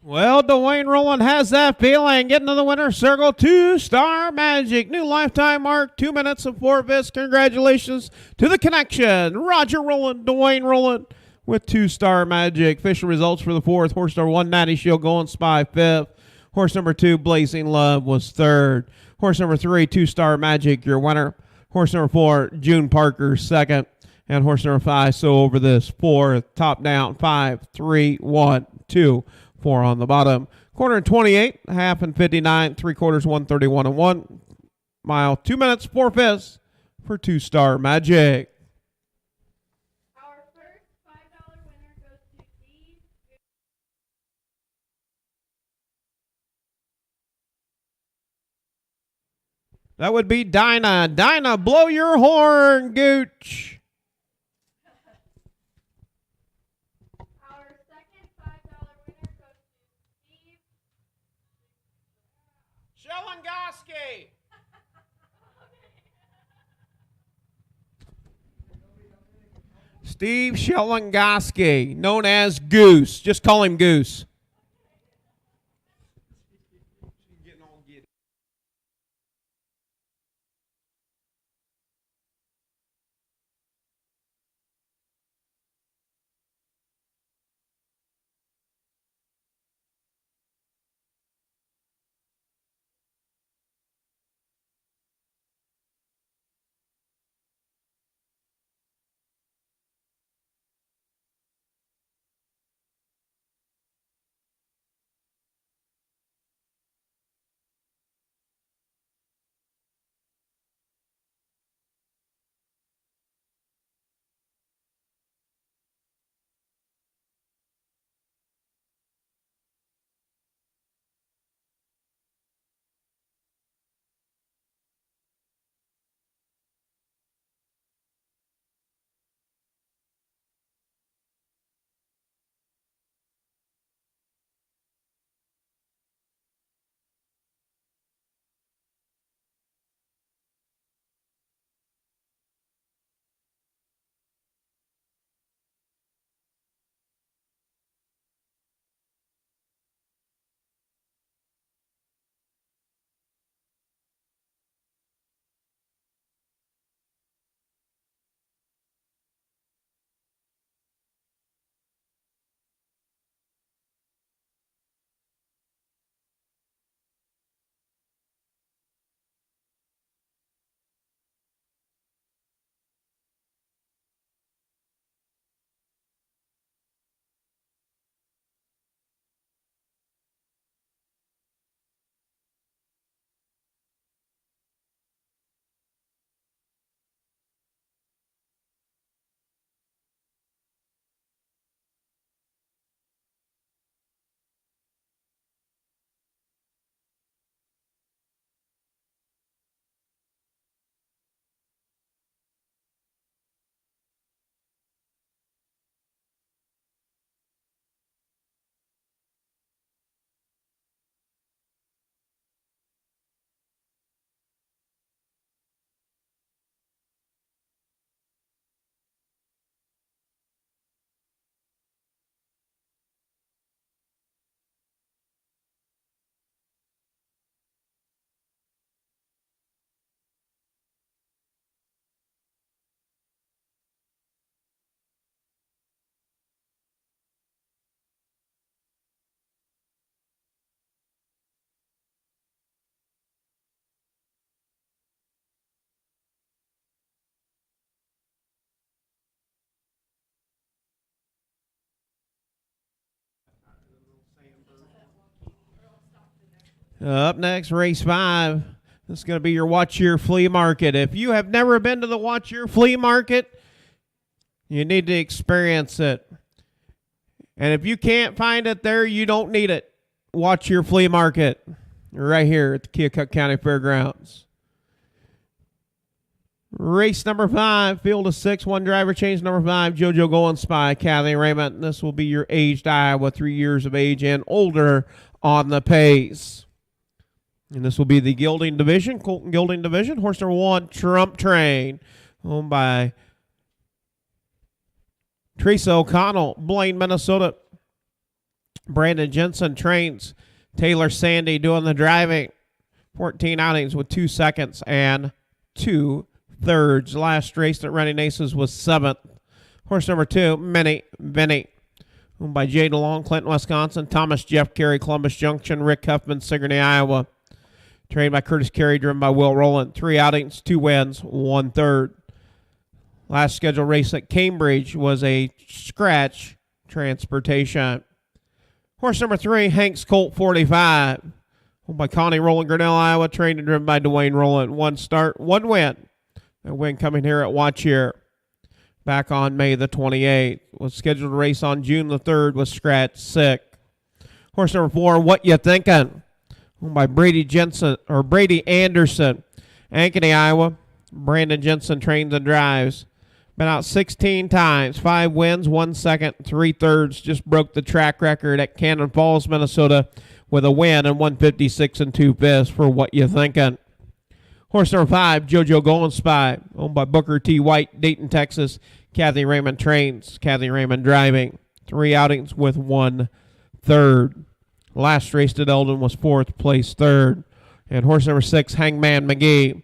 Well, Dwayne Rowland has that feeling. Getting to the winner's circle, 2-Star Magic. New lifetime mark, 2 minutes and 4 fifths. Congratulations to the connection. Roger Rowland, Dwayne Rowland with 2-Star Magic. Official results for the 4th. Horse number 1, Natty Shield, Going Spy, 5th. Horse number 2, Blazing Love, was 3rd. Horse number 3, 2-Star Magic, your winner. Horse number 4, June Parker, 2nd. And horse number 5, So Over This, 4th. Top down, 5, 3, 1, 2. 4 on the bottom. Quarter and 28, half and 59, 3/4, 131 and 1 mile, 2 minutes, 4 fifths for 2-Star Magic. Our first $5 winner goes to Steve. That would be Dinah. Dinah, blow your horn, Gooch. Shelengoski. Steve Shelengoski, known as Goose. Just call him Goose. Up next, race 5. This is going to be your Watch Your Flea Market. If you have never been to the Watch Your Flea Market, you need to experience it. And if you can't find it there, you don't need it. Watch Your Flea Market right here at the Keokuk County Fairgrounds. Race number 5, field of 6, 1 driver change. Number 5, JoJo Going Spy, Kathy Raymond. This will be your aged Iowa, 3 years of age and older on the pace. And this will be the Gilding Division, Colton Gilding Division. Horse number 1, Trump Train, owned by Teresa O'Connell, Blaine, Minnesota. Brandon Jensen trains. Taylor Sandy doing the driving. 14 outings with 2 seconds and 2/3. Last race at Running Aces was 7th. Horse number 2, Vinny. Owned by Jay DeLong, Clinton, Wisconsin. Thomas Jeff Carey, Columbus Junction. Rick Huffman, Sigourney, Iowa. Trained by Curtis Carey, driven by Will Rowland. 3 outings, 2 wins, 1/3. Last scheduled race at Cambridge was a scratch transportation. Horse number 3, Hanks Colt 45. Owned by Connie Rowland, Grinnell, Iowa. Trained and driven by Dwayne Rowland. 1 start, 1 win. A win coming here at Watch Here. Back on May the 28th. Was scheduled to race on June the 3rd. Was scratch sick. Horse number 4, What You Thinkin'? Owned by Brady Anderson. Ankeny, Iowa. Brandon Jensen trains and drives. Been out 16 times, 5 wins, 1 second, 3/3. Just broke the track record at Cannon Falls, Minnesota, with a win and 156 2/5 for What You Thinkin'. Horse number 5, JoJo Golden Spy, owned by Booker T. White, Dayton, Texas. Kathy Raymond trains, Kathy Raymond driving. 3 outings with 1/3. Last race at Eldon was 4th place, 3rd. And horse number 6, Hangman McGee,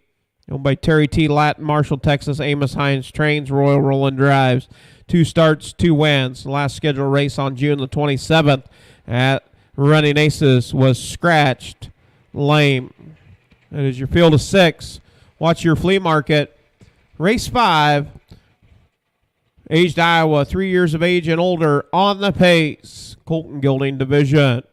owned by Terry T. Latin, Marshall, Texas. Amos Hines trains, Royal Roland drives. 2 starts, 2 wins. Last scheduled race on June the 27th at Running Aces was scratched lame. That is your field of 6. Watch your flea market. Race 5. Aged Iowa, 3 years of age and older, on the pace. Colton Gilding Division.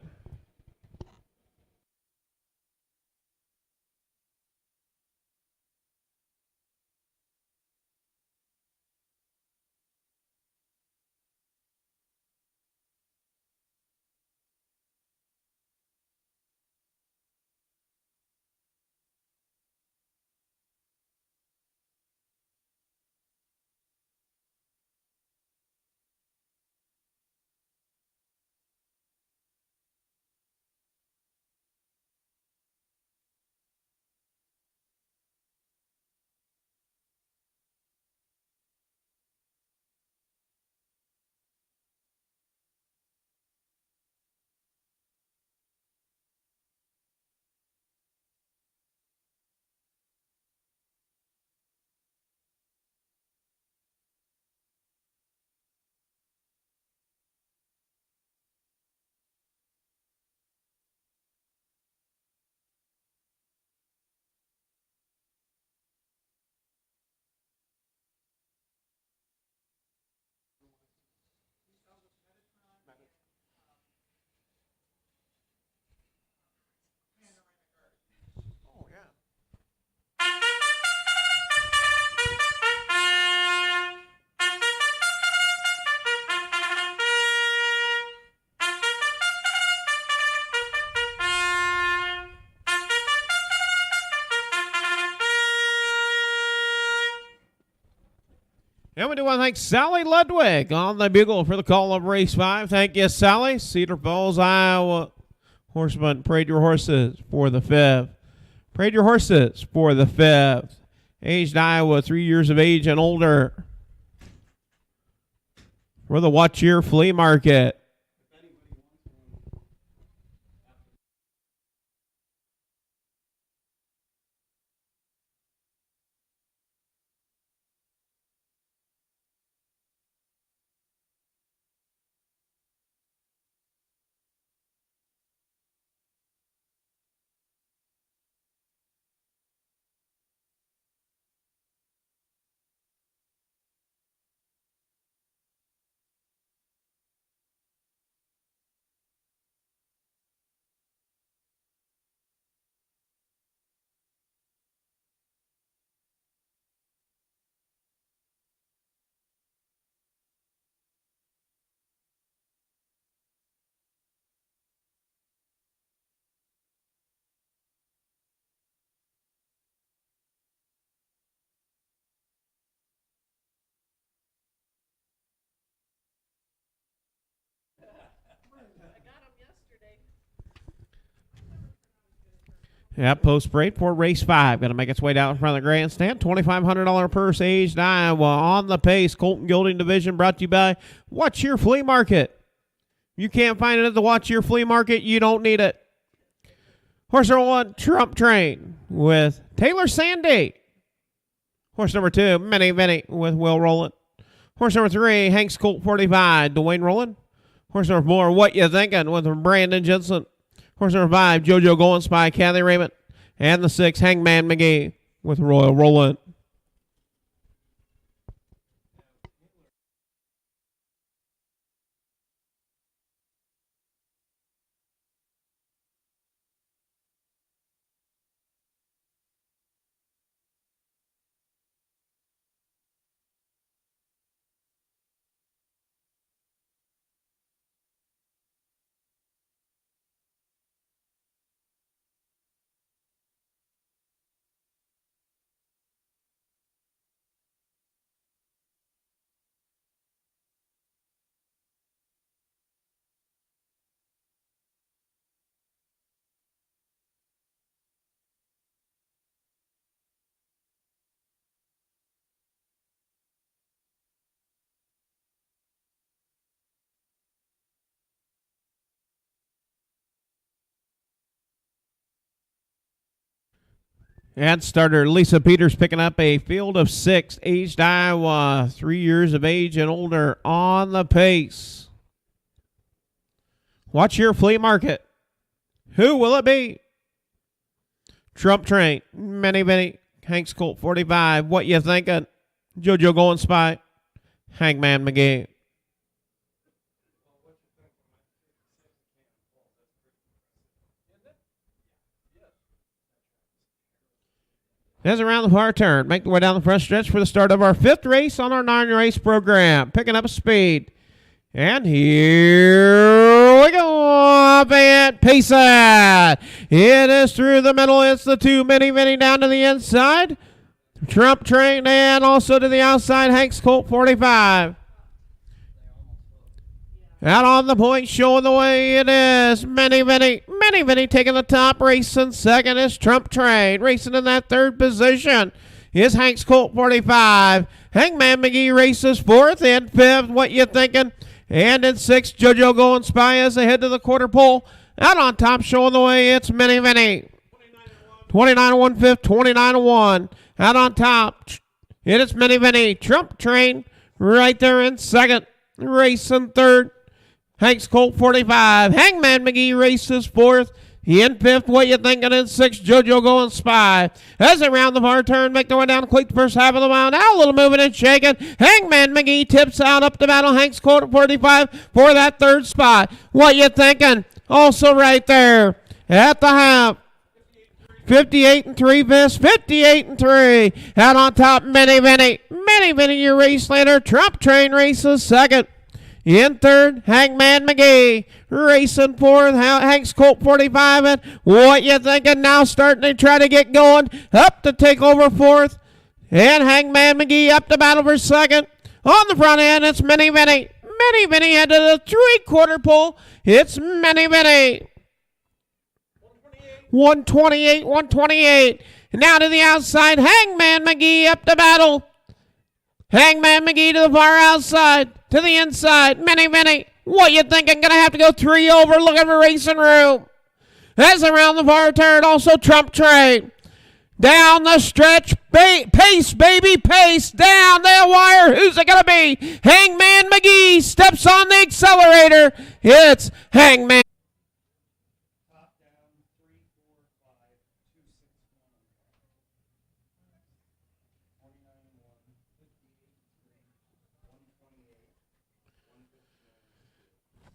And we do want to thank Sally Ludwig on the bugle for the call of race 5. Thank you, Sally. Cedar Falls, Iowa. Horseman, parade your horses for the 5th. Parade your horses for the 5th. Aged Iowa, 3 years of age and older. For the Watch Your Flea Market. Yeah, post parade for race 5. Going to make its way down in front of the grandstand. $2,500 purse, Aged Iowa on the pace. Colton Gilding Division brought to you by Watch Your Flea Market. You can't find it at the Watch Your Flea Market. You don't need it. Horse number 1, Trump Train with Taylor Sandy. Horse number 2, Minnie Vinnie with Will Rowland. Horse number 3, Hank's Colt 45, Dwayne Rowland. Horse number 4, What You Thinking with Brandon Jensen. Horse number 5, JoJo Going Spy, Kathy Raymond. And the 6, Hangman McGee with Royal Rowland. And starter Lisa Peters picking up a field of 6, aged Iowa, 3 years of age and older on the pace. Watch Your Flea Market. Who will it be? Trump Train, Minnie Vinnie, Hank's Colt 45, What You Thinking? JoJo Going Spy, Hangman McGee. As around the far turn, make the way down the front stretch for the start of our 5th race on our 9-race program. Picking up speed. And here we go. Up and pace it. It is through the middle. It's the 2, Minnie Vinnie down to the inside. Trump Train and also to the outside, Hank's Colt 45. Out on the point, showing the way it is. Minnie Vinnie taking the top, racing second is Trump Train. Racing in that 3rd position is Hank's Colt 45. Hangman McGee races 4th and 5th. What you thinking? And in 6th, JoJo Going Spy as they head to the quarter pole. Out on top, showing the way, it's Minnie Vinnie. 29 1 5th, 29 1. Out on top, it is Minnie Vinnie. Trump Train right there in 2nd. Racing 3rd. Hank's Colt 45. Hangman McGee races 4th. In 5th, What You Thinking? In 6th, JoJo Going Spy. As they round the far turn, make their way down, complete the first half of the mile. Now a little moving and shaking. Hangman McGee tips out up to battle. Hank's Colt 45 for that 3rd spot. What You Thinking? Also right there at the half. 58 and 3 fifths, 58 and 3. Out on top, Minnie Vinnie, your race leader. Trump Train races 2nd. In 3rd, Hangman McGee. Racing 4th, Hank's Colt 45. And What You Thinking? Now starting to try to get going. Up to take over 4th. And Hangman McGee up to battle for 2nd. On the front end, it's Minnie Vinnie. Minnie Vinnie head to the 3/4 pole. It's Minnie Vinnie. 128. Now to the outside, Hangman McGee up to battle. Hangman McGee to the far outside. To the inside, Minnie Vinnie. What You Thinking? Gonna have to go 3 over, looking for racing room. As around the far turn, also Trump Train. Down the stretch, pace, baby, pace. Down the wire, who's it gonna be? Hangman McGee steps on the accelerator. It's Hangman.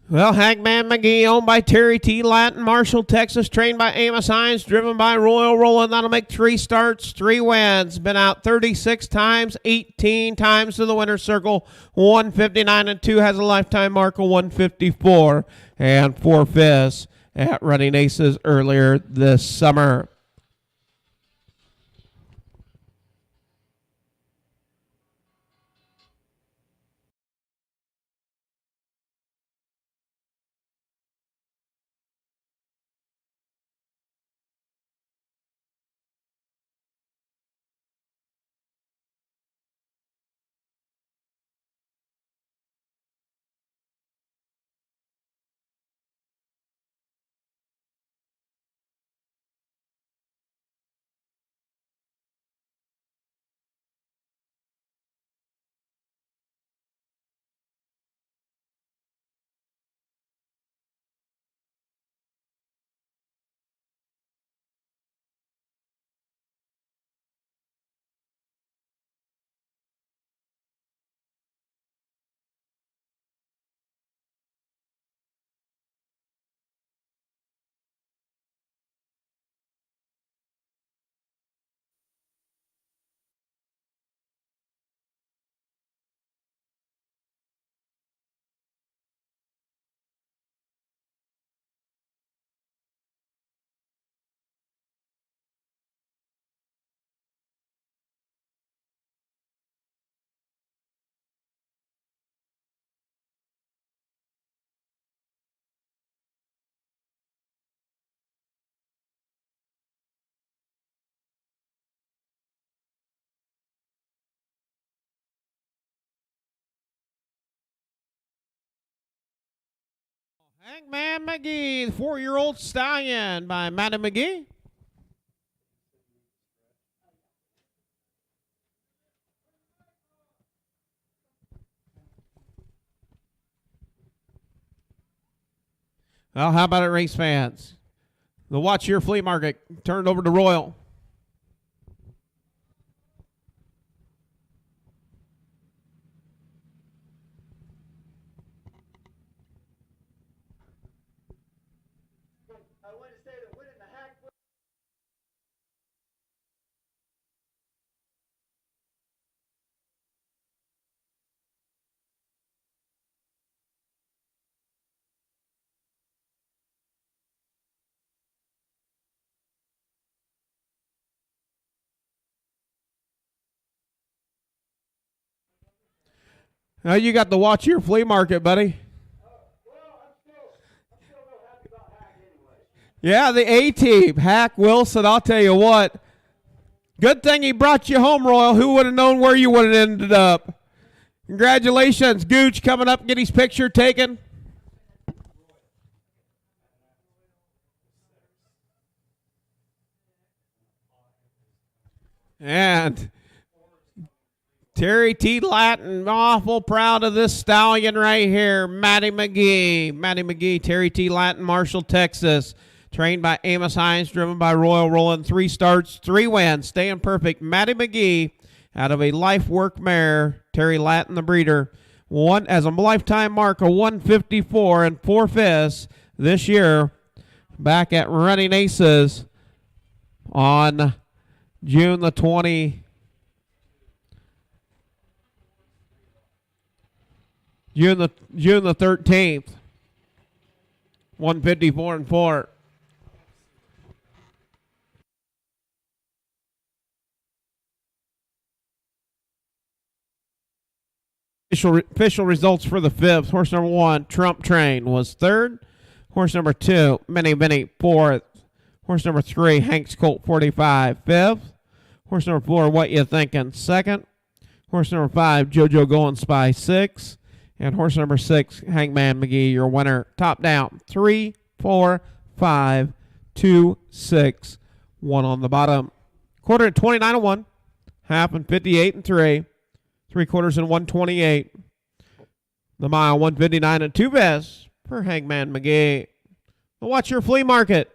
Well, Hangman McGee, owned by Terry T. Latin, Marshall, Texas, trained by Amos Hines, driven by Royal Rowland. That'll make 3 starts, 3 wins. Been out 36 times, 18 times to the winner's circle. 159 and 2 has a lifetime mark of 154 and 4 fifths at Running Aces earlier this summer. Hangman McGee, the 4-year-old stallion by Matty McGee. Well, how about it, race fans? The Watch Your Flea Market turned over to Royal. I want to say that winning the hack. Now you got the Watch Your Flea Market, buddy. Well, I'm still real happy about hack anyway. Yeah, the A-Team. Hack Wilson, I'll tell you what. Good thing he brought you home, Royal. Who would have known where you would have ended up? Congratulations, Gooch, coming up, get his picture taken. And Terry T. Latin, awful proud of this stallion right here, Matty McGee. Matty McGee, Terry T. Latin, Marshall, Texas. Trained by Amos Hines, driven by Royal, rolling 3 starts, 3 wins, staying perfect. Matty McGee out of a life work mare, Terry Latin, the breeder. One as a lifetime mark of 154 and 4/5 this year, back at Running Aces on June the 13th, June the 13th, 154 and 4. Official results for the 5th. Horse number 1, Trump Train, was 3rd. Horse number 2, Mini 4th. Horse number 3, Hanks Colt 45, 5th. Horse number 4, What You Thinking, 2nd. Horse number 5, JoJo Going Spy, 6th. And horse number 6, Hangman McGee, your winner. Top down, 3, 4, 5, 2, 6, 1 on the bottom. Quarter at 29-1. Half and 58 and 3. 3/4 and 128. The mile 159 and 2 best for Hangman McGee. Watch Your Flea Market.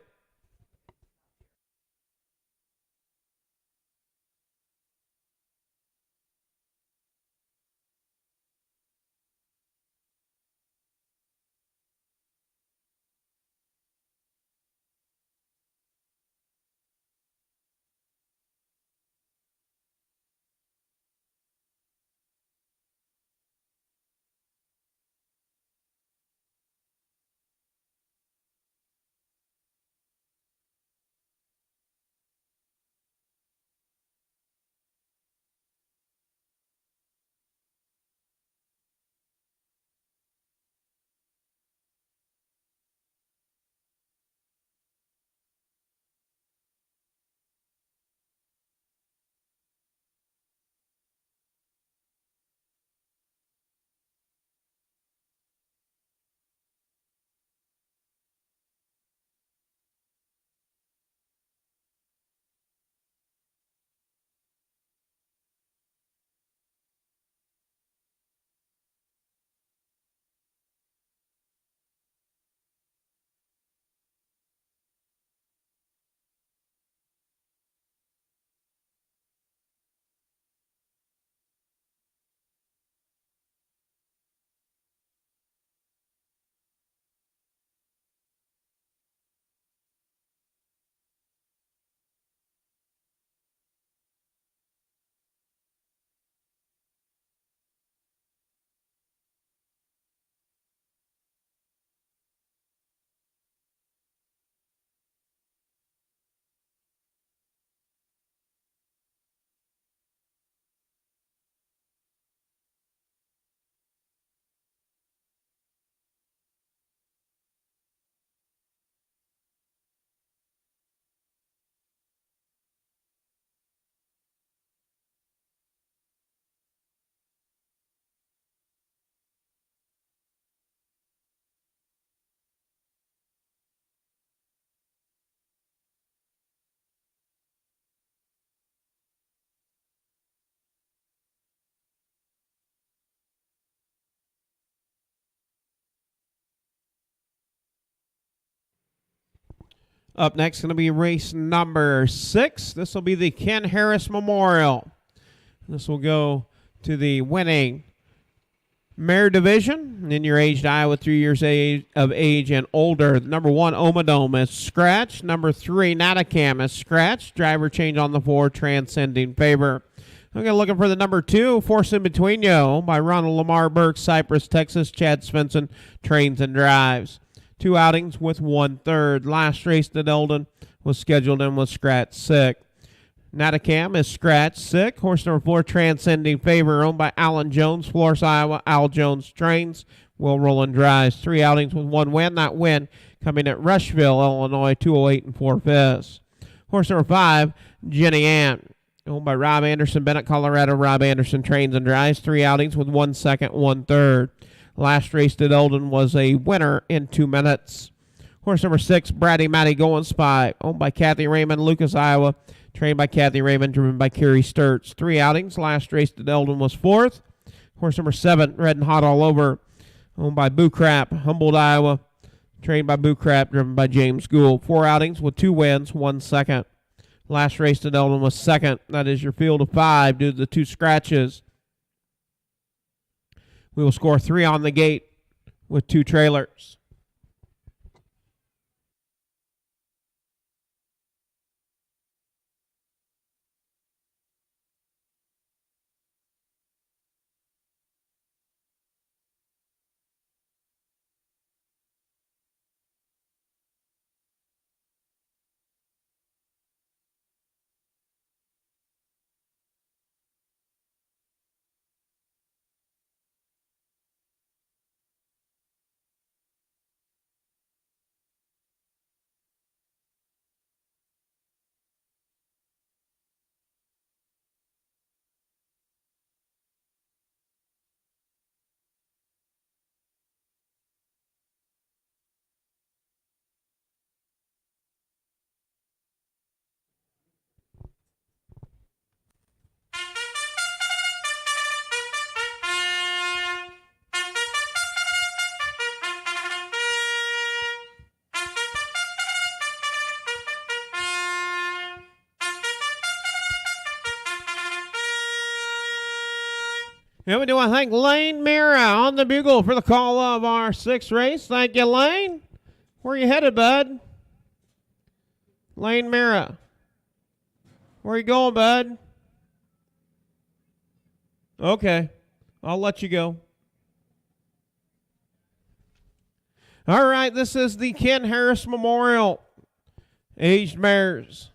Up next, going to be race number 6. This will be the Ken Harris Memorial. This will go to the winning mare division. In your aged Iowa, 3 years of age and older. Number 1, Omadome is scratched. Number 3, Naticam is scratched. Driver change on the 4, Transcending Favor. I'm going to looking for the number 2, Force in Between You by Ronald Lamar Burke, Cypress, Texas. Chad Svensson trains and drives. 2 outings with 1/3. Last race at Eldon was scheduled and was scratched sick. Naticam is scratched sick. Horse number 4, Transcending Favor, owned by Alan Jones, Florence, Iowa. Al Jones trains. Will Roll and drives. 3 outings with 1 win. That win coming at Rushville, Illinois, 208 4/5. Horse number 5, Jenny Ann, owned by Rob Anderson, Bennett, Colorado. Rob Anderson trains and drives. 3 outings with 1 second, 1/3. Last race at Eldon was a winner in 2 minutes. Horse number 6, Bratty Matty Going Spy, owned by Kathy Raymond, Lucas, Iowa. Trained by Kathy Raymond, driven by Kerry Sturts. 3 outings. Last race at Eldon was 4th. Horse number 7, Red and Hot All Over, owned by Boo Crap, Humboldt, Iowa. Trained by Boo Crap, driven by James Gould. 4 outings with 2 wins, 1 second. Last race at Eldon was 2nd. That is your field of 5 due to the 2 scratches. We will score 3 on the gate with 2 trailers. And we do want to thank Lane Mira on the bugle for the call of our 6th race. Thank you, Lane. Where you headed, bud? Lane Mira. Where you going, bud? Okay. I'll let you go. All right, this is the Ken Harris Memorial. Aged mares.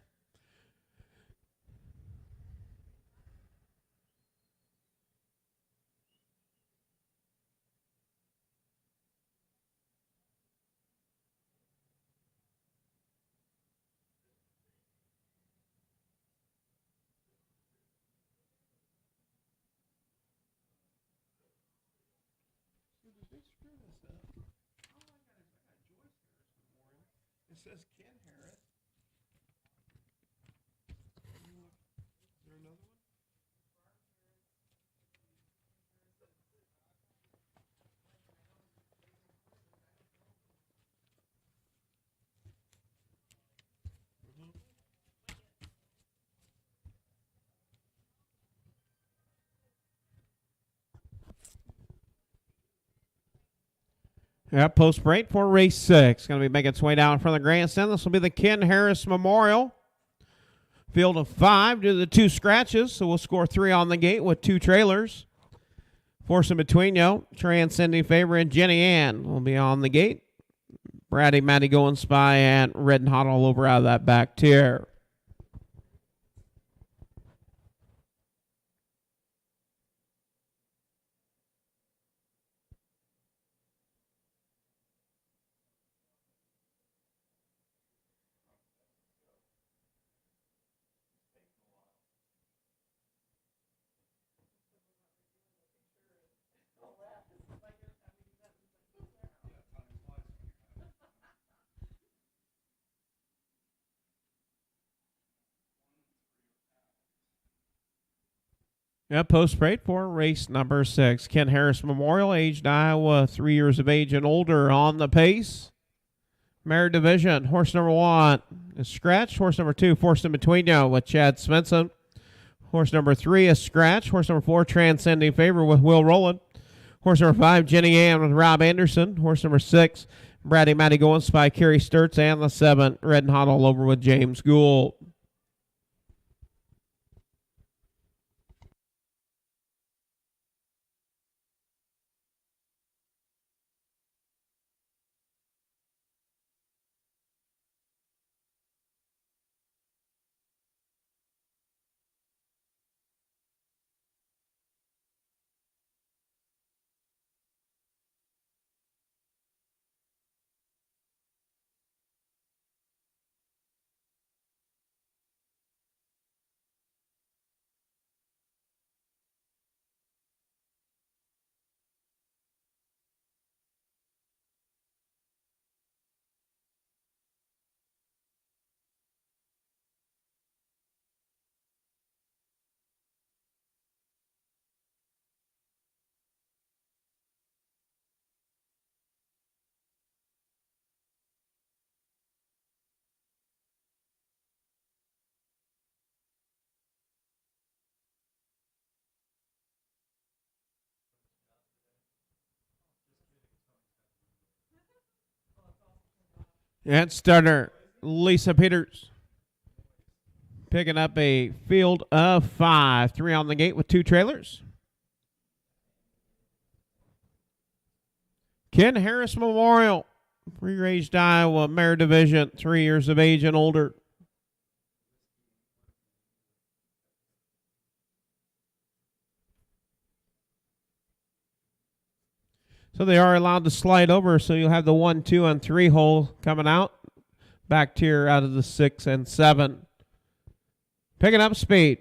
It says Ken Harris. Is there another one? Yeah, post break for race 6. Going to be making its way down from the grandstand. This will be the Ken Harris Memorial. Field of 5 due to the 2 scratches, so we'll score 3 on the gate with 2 trailers. Force in Between You, Transcending Favor, and Jenny Ann will be on the gate. Bratty Matty Going Spy and Red and Hot All Over out of that back tier. Yeah, post break for race number 6. Ken Harris Memorial, aged Iowa, 3 years of age and older on the pace. Mare Division. Horse number 1 is scratched. Horse number 2, Forced in Between You with Chad Svensson. Horse number 3 is scratched. Horse number 4, Transcending Favor with Will Rowland. Horse number 5, Jenny Ann with Rob Anderson. Horse number 6, Bratty Matty Going by Kerry Sturts. And the 7, Red and Hot All Over with James Gould. And starter Lisa Peters picking up a field of 5. 3 on the gate with 2 trailers. Ken Harris Memorial, free-ranged Iowa Mare Division, 3 years of age and older. So they are allowed to slide over, so you'll have the 1, 2, and 3 hole coming out. Back tier out of the 6 and 7. Picking up speed.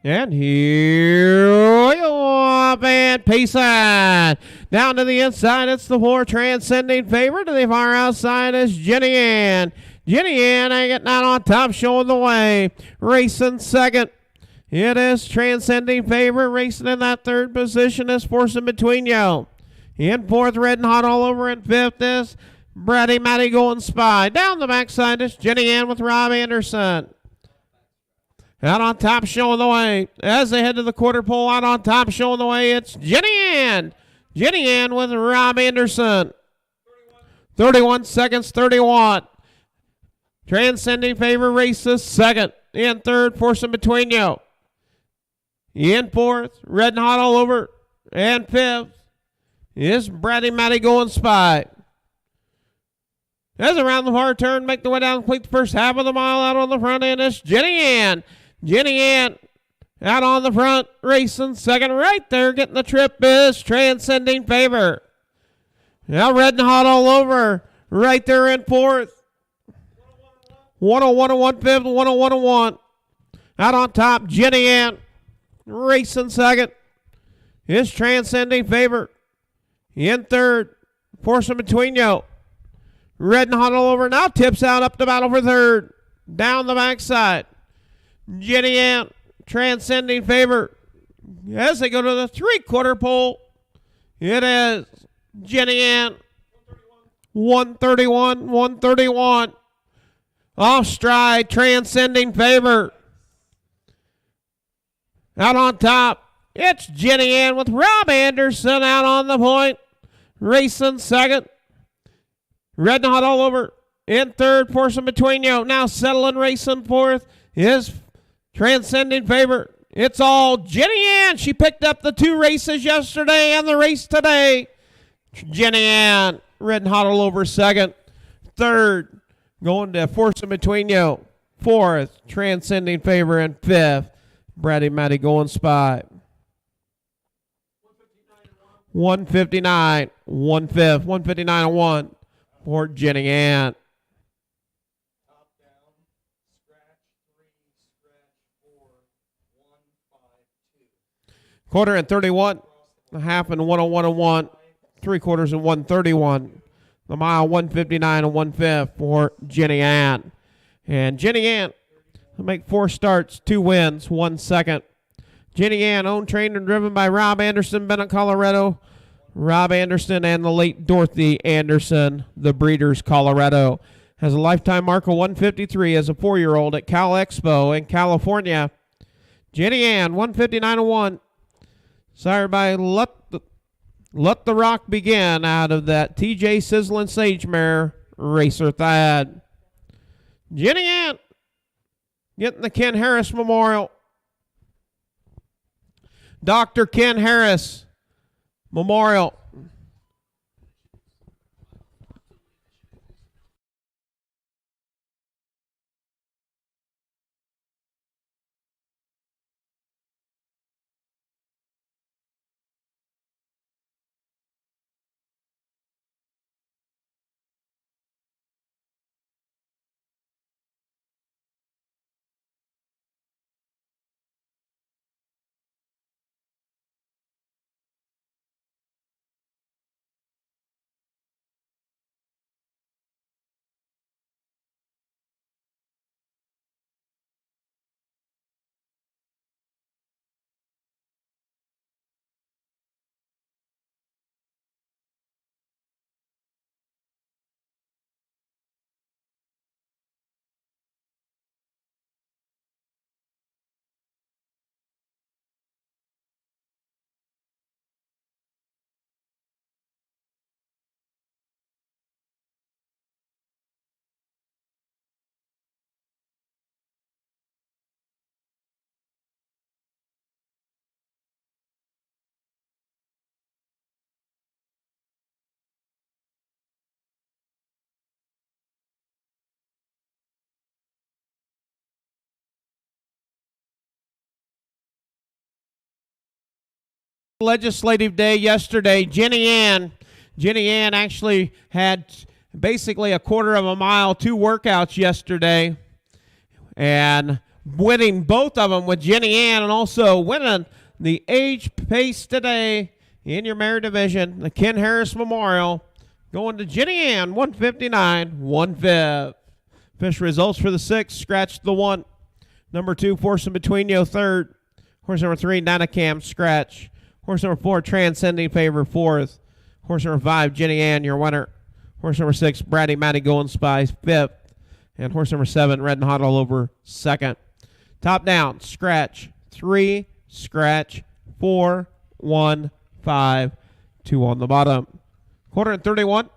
And here we go. And Payson. Down to the inside, it's the 4 Transcending Favor. To the far outside is Jenny Ann. Jenny Ann getting out on top, showing the way. Racing second. It is Transcending Favor. Racing in that 3rd position is Forced in Between You. In 4th, Red and Hot All Over. In 5th is Bratty Matty Going Spy. Down the backside is Jenny Ann with Rob Anderson. Out on top, showing the way. As they head to the quarter pole, out on top, showing the way, it's Jenny Ann. Jenny Ann with Rob Anderson. 31 seconds, 31. Transcending Favor races second. In 3rd, Forced in Between You. In 4th, Red and Hot All Over. And 5th. Is Bratty Matty Going Spy. As around the far turn, make the way down, complete the first half of the mile. Out on the front end is Jenny Ann. Jenny Ann out on the front, racing second. Right there, getting the trip is Transcending Favor. Now Red and Hot All Over. Right there in 4th. 101 and 1/5, 101 and 1. Out on top, Jenny Ann. Racing second is Transcending Favor. In 3rd, Forced in Between You. Red and Hot All Over now tips out up the battle for 3rd. Down the backside. Jenny Ann, Transcending Favor. As they go to the 3/4 pole, it is Jenny Ann. 131, 131. Off stride, Transcending Favor. Out on top, it's Jenny Ann with Rob Anderson out on the point. Racing second. Red and Hot All Over. In 3rd, Forced in Between You. Now settling, racing 4th is Transcending Favor. It's all Jenny Ann. She picked up the 2 races yesterday and the race today. Jenny Ann. Red and Hot All Over second. 3rd, going to Forced in Between You. 4th, Transcending Favor. And 5th, Bratty Matty Going Spy. 159, 1/5, 159 and 1 for Jenny Ann. Top down, scratch 3, scratch 4, 1, 5, 2. Quarter and 31, a half and 101 and 1, 3/4 and 131. The mile 159 and 1/5 for Jenny Ann. And Jenny Ann will make 4 starts, 2 wins, 1 second. Jenny Ann, owned, trained, and driven by Rob Anderson, Bennett, Colorado. Rob Anderson and the late Dorothy Anderson, the Breeders, Colorado. Has a lifetime mark of 153 as a 4-year-old at Cal Expo in California. Jenny Ann, 159-1. Sired by Let the Rock Begin out of that TJ Sizzlin' Sage Mare, Racer Thad. Jenny Ann getting the Ken Harris Memorial. Dr. Ken Harris Memorial. Legislative day yesterday. Jenny Ann actually had basically a quarter of a mile, 2 workouts yesterday, and winning both of them with Jenny Ann, and also winning the age pace today in your mare division, the Ken Harris Memorial, going to Jenny Ann, 159, 1/5. Fish results for the 6, scratch the 1. Number 2, Force in Between You, 3rd. Horse number 3, Nanacam, scratch. Horse number 4, Transcending Favor, 4th. Horse number 5, Jenny Ann, your winner. Horse number 6, Bratty Matty Golden Spice, 5th. And horse number 7, Red and Hot All Over, 2nd. Top down, scratch, 3, scratch, 4, 1, 5, 2 on the bottom. Quarter and 31,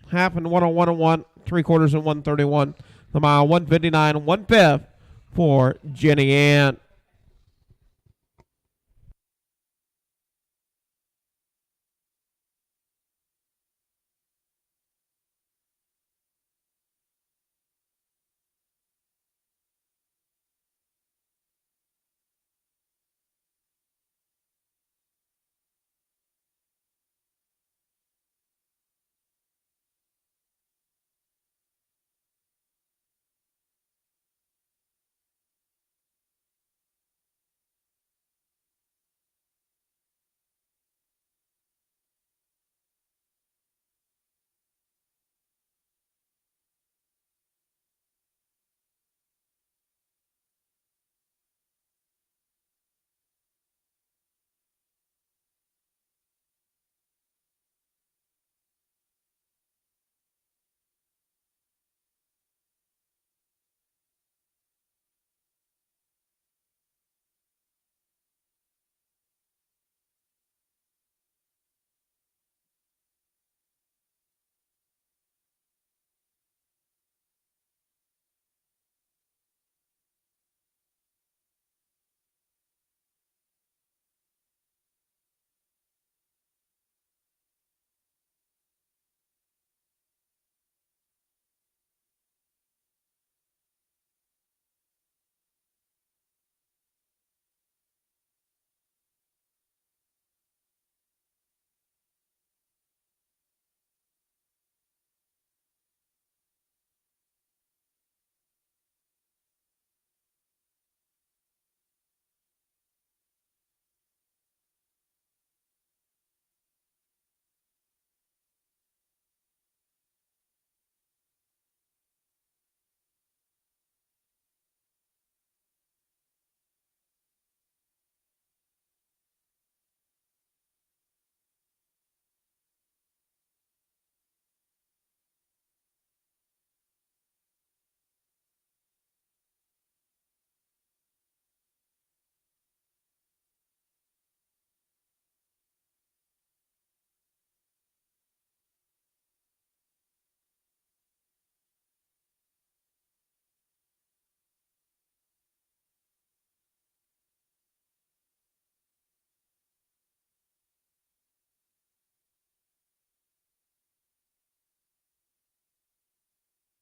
half and 1 on 1 and 1, 3/4 and 131. The mile, 159, 1/5 for Jenny Ann.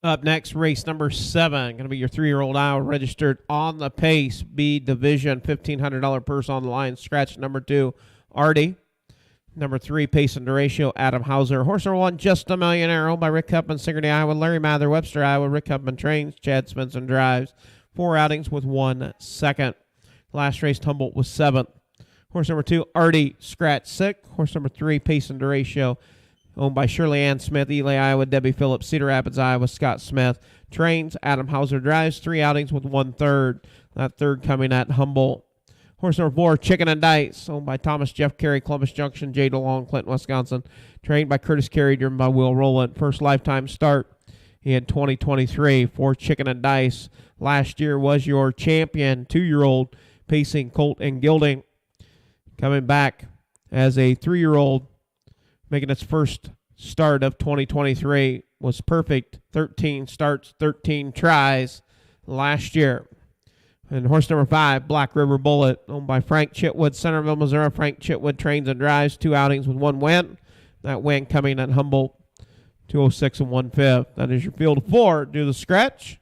Up next, race number 7. Going to be your 3-year-old Iowa registered on the pace. B division, $1,500 purse on the line. Scratch number 2, Artie. Number 3, Pace and Ratio, Adam Hauser. Horse number 1, Just a Millionaire, owned by Rick Hupman, Sigourney, Iowa. Larry Mather, Webster, Iowa. Rick Hupman trains. Chad Svensson drives. 4 outings with 1 second. Last race, Humboldt was 7th. Horse number 2, Artie, scratch 6. Horse number 3, Pace and Ratio, owned by Shirley Ann Smith, Ely, Iowa. Debbie Phillips, Cedar Rapids, Iowa. Scott Smith trains. Adam Hauser drives. 3 outings with 1/3. That third coming at Humboldt. Horse number 4, Chicken and Dice, owned by Thomas Jeff Carey, Columbus Junction, Jay DeLong, Clinton, Wisconsin. Trained by Curtis Carey, driven by Will Rowland. First lifetime start in 2023 for Chicken and Dice. Last year was your champion, 2-year-old, pacing Colt and Gilding. Coming back as a 3-year-old, making its first start of 2023. Was perfect. 13 starts, 13 tries last year. And horse number 5, Black River Bullet, owned by Frank Chitwood, Centerville, Missouri. Frank Chitwood trains and drives. 2 outings with 1 win. That win coming at Humboldt, 206 1/5. That is your field of 4. Do the scratch.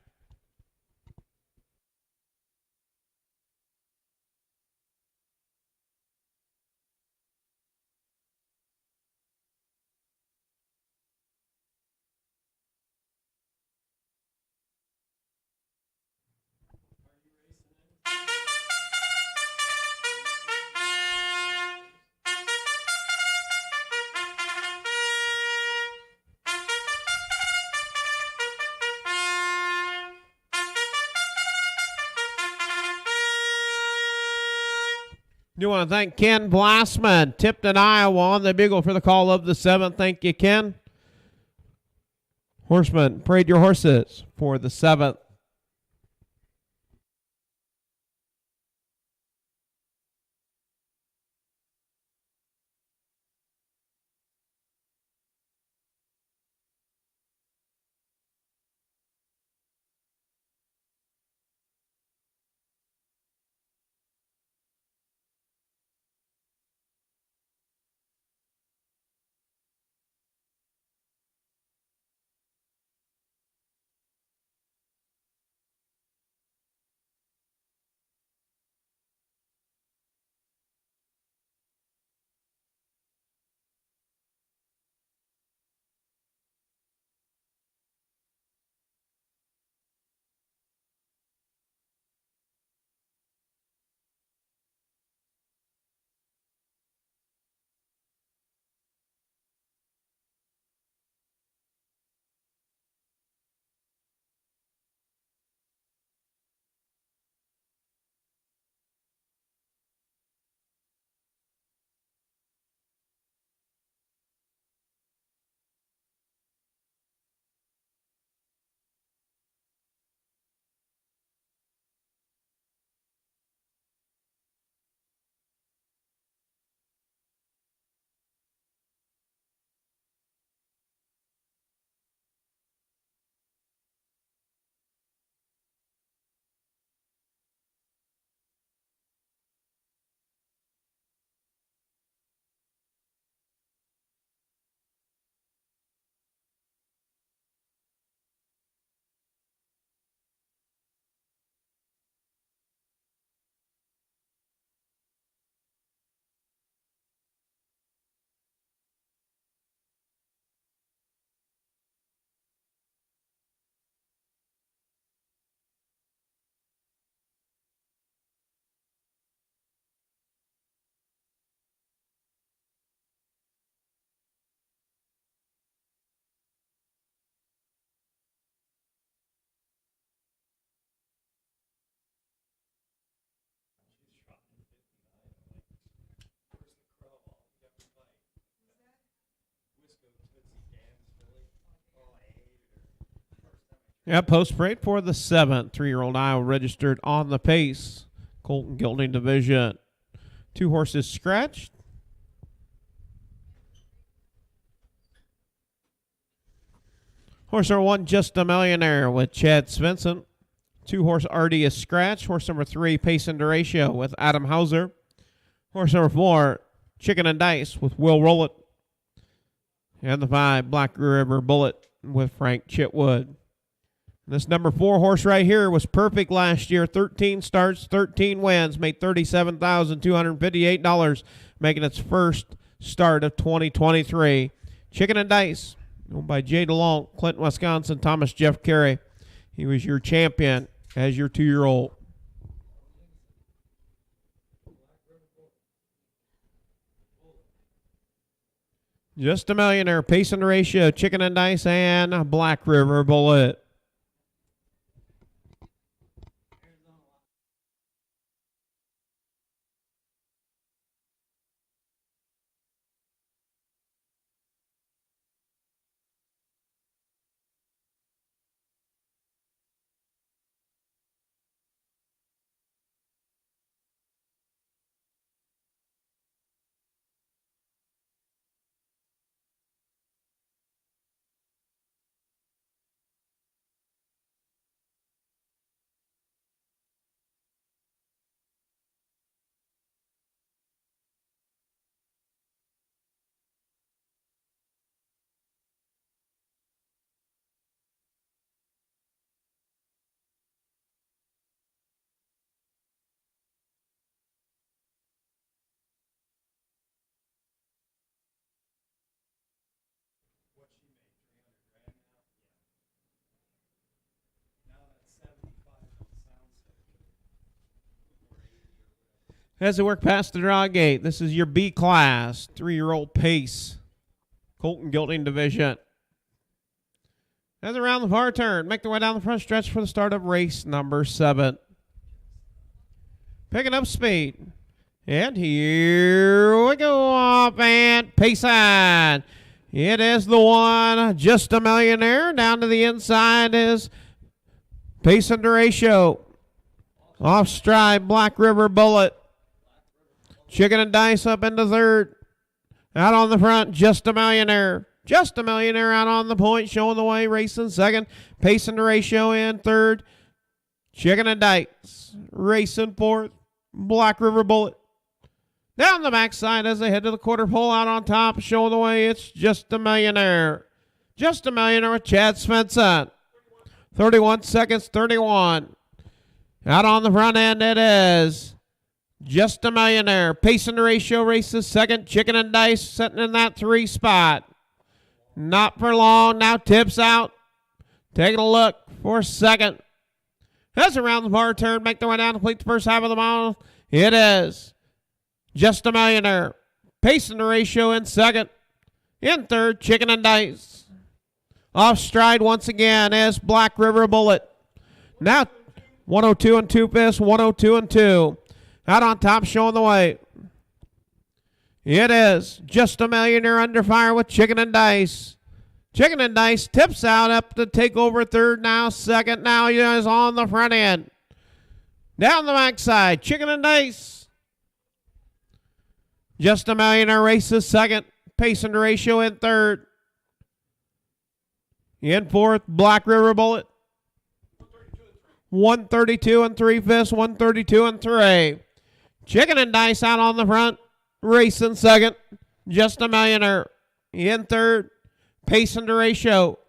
Do want to thank Ken Glassman, Tipton, Iowa, on the bugle for the call of the 7th. Thank you, Ken. Horseman, parade your horses for the 7th. Yeah, post parade for the 7th. 3-year-old Iowa registered on the pace. Colton Gilding division. 2 horses scratched. Horse number 1, Just a Millionaire with Chad Svensson. 2 horse Artie is scratched. Horse number 3, Pace and Ratio with Adam Hauser. Horse number 4, Chicken and Dice with Will Rowland. And the 5, Black River Bullet with Frank Chitwood. This number 4 horse right here was perfect last year. 13 starts, 13 wins, made $37,258, making its first start of 2023. Chicken and Dice, owned by Jay DeLong, Clinton, Wisconsin, Thomas Jeff Carey. He was your champion as your 2-year-old. Just a Millionaire, Pace and Ratio, Chicken and Dice, and Black River Bullet. As they work past the draw gate, this is your B class, 3-year-old Pace, Colton Gilding Division. As around the far turn, make their way down the front stretch for the start of race number 7. Picking up speed. And here we go up and Pace on. It is the one, Just a Millionaire. Down to the inside is Pace and Ratio. Off stride, Black River Bullet. Chicken and Dice up into third. Out on the front, Just a Millionaire. Just a Millionaire out on the point, showing the way, racing second. Pace and Ratio in third. Chicken and Dice racing fourth. Black River Bullet. Down the backside as they head to the quarter pole, out on top, showing the way, it's Just a Millionaire. Just a Millionaire with Chad Svensson. 31 seconds, 31. Out on the front end, it is Just a Millionaire. Pace and Ratio races second. Chicken and Dice sitting in that 3 spot. Not for long. Now tips out. Taking a look for second. As around the bar turn, make their way down to complete the first half of the mile. It is Just a Millionaire. Pace and Ratio in second. In third, Chicken and Dice. Off stride once again is Black River Bullet. Now 102 and 2 fifths, 102 and 2. Out on top, showing the way. It is Just a Millionaire under fire with Chicken and Dice. Chicken and Dice tips out up to take over third, now second. Now he is on the front end. Down the backside, Chicken and Dice. Just a Millionaire races second. Pace and Ratio in third. In fourth, Black River Bullet. 132 and 3 fifths, 132 and 3. Chicken and Dice out on the front, racing second. Just a Millionaire in third. Pace and Ratio.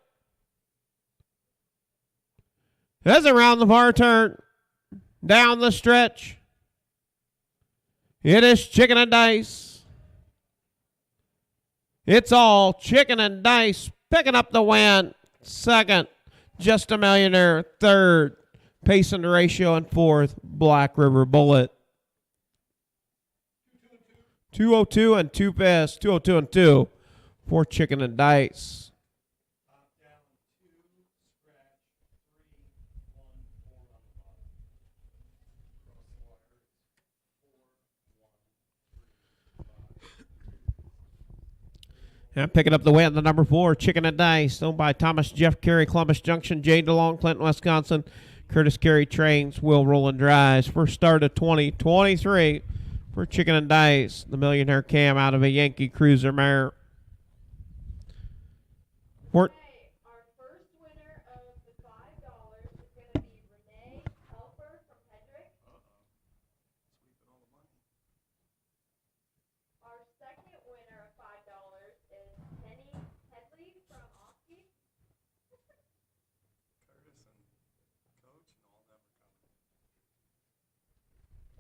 As around the far turn, down the stretch, it is Chicken and Dice. It's all Chicken and Dice picking up the win. Second, Just a Millionaire. Third, Pace and Ratio. And fourth, Black River Bullet. 202 and 2 fifths, 202 and 2 for Chicken and Dice. And picking up the win, the number 4, Chicken and Dice, owned by Thomas Jeff Carey, Columbus Junction, Jay DeLong, Clinton, Wisconsin. Curtis Carey trains, Will Roland drives. First start of 2023 for Chicken and Dice. The Millionaire Cam out of a Yankee Cruiser mare. Okay, our first winner of the $5 is going to be Renee Helper from Hedrick. Our second winner of $5 is Penny Headley from Oski.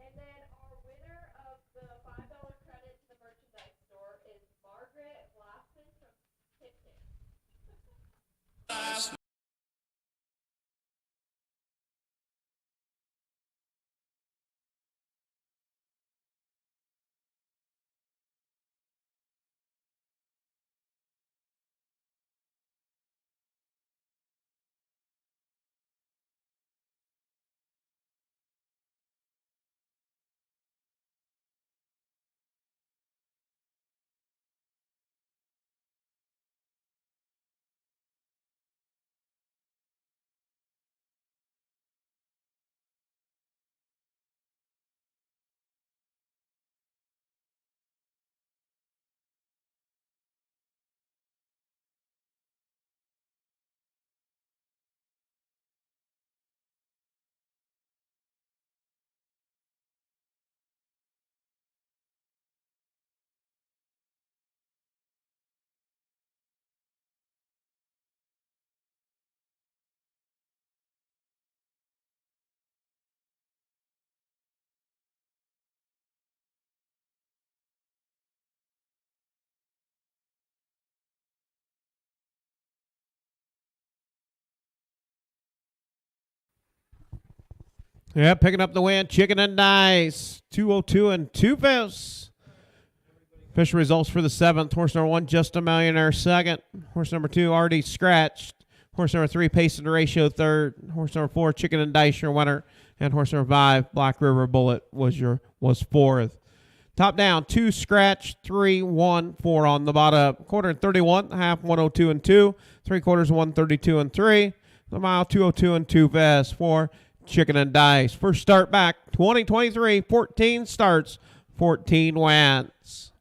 And then our winner of the $5 credit to the merchandise store is Margaret Blaston from Tipton. Yeah, picking up the win. Chicken and Dice. 202 and 2 fifths. Official results for the 7th. Horse number 1, Just a Millionaire, 2nd. Horse number 2, already scratched. Horse number 3, Pace and Ratio, 3rd. Horse number 4, Chicken and Dice, your winner. And horse number 5, Black River Bullet, was 4th. Top down, 2 scratch, 3, 1, 4 on the bottom. Quarter and 31, half 102 and 2. 3/4 132 and 3. The mile 202 and 2 fifths for Chicken and Dice. First start back, 2023, 14 starts, 14 wins.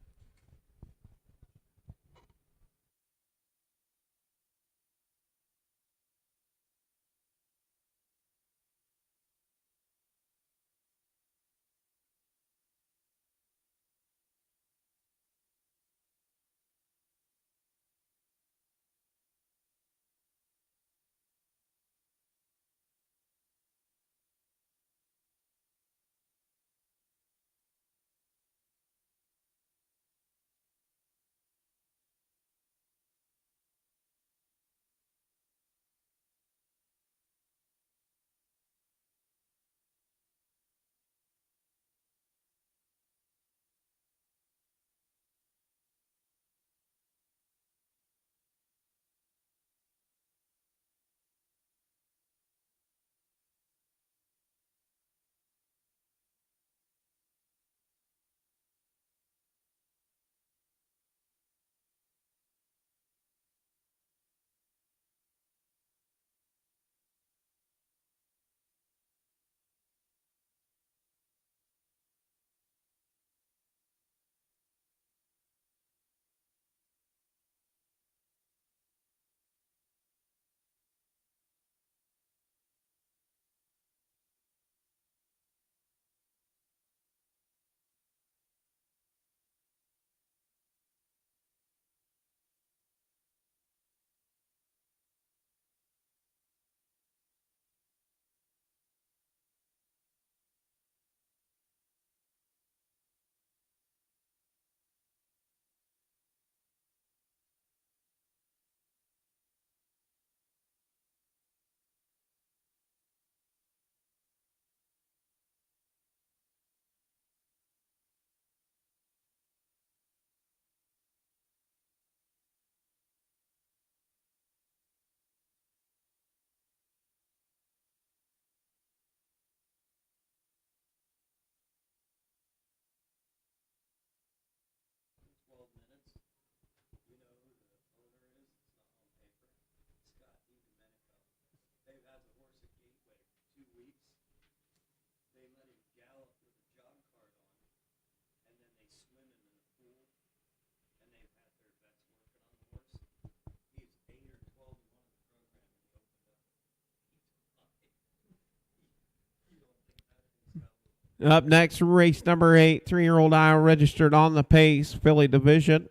Up next, race number 8, 3-year-old Iowa registered on the Pace, Philly Division.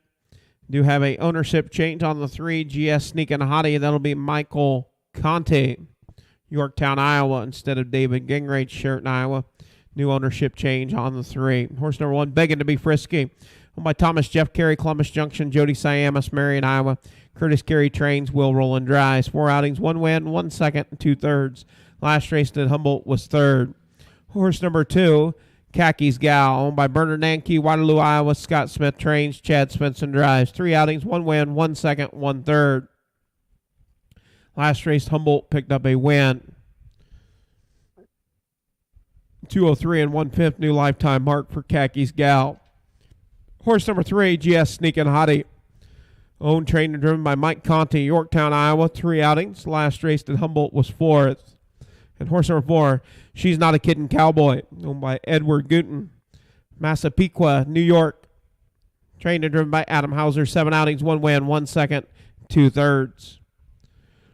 Do have a ownership change on the 3, GS Sneakin' Hottie. That'll be Michael Conte, Yorktown, Iowa, instead of David Gingrich, Sheraton, Iowa. New ownership change on the 3. Horse number 1, Begging to Be Frisky. Owned by Thomas Jeff Carey, Columbus Junction, Jody Siamis, Marion, Iowa. Curtis Carey trains, Will Roland drives. 4 outings, 1 win, 1 second, and 2/3. Last race at Humboldt was 3rd. Horse number 2, Khakis Gal, owned by Bernard Nanke, Waterloo, Iowa. Scott Smith trains, Chad Svensson drives. 3 outings, 1 win, 1 second, 1/3. Last race, Humboldt picked up a win. 2:03 and 1/5 new lifetime mark for Khakis Gal. Horse number 3, GS Sneakin' Hottie. Owned, trained, and driven by Mike Conti, Yorktown, Iowa. 3 outings. Last race at Humboldt was 4th. And horse number 4, She's Not a Kiddin' Cowboy. Owned by Edward Gooten, Massapequa, New York. Trained and driven by Adam Hauser. 7 outings, 1 win, 1 second, 2/3.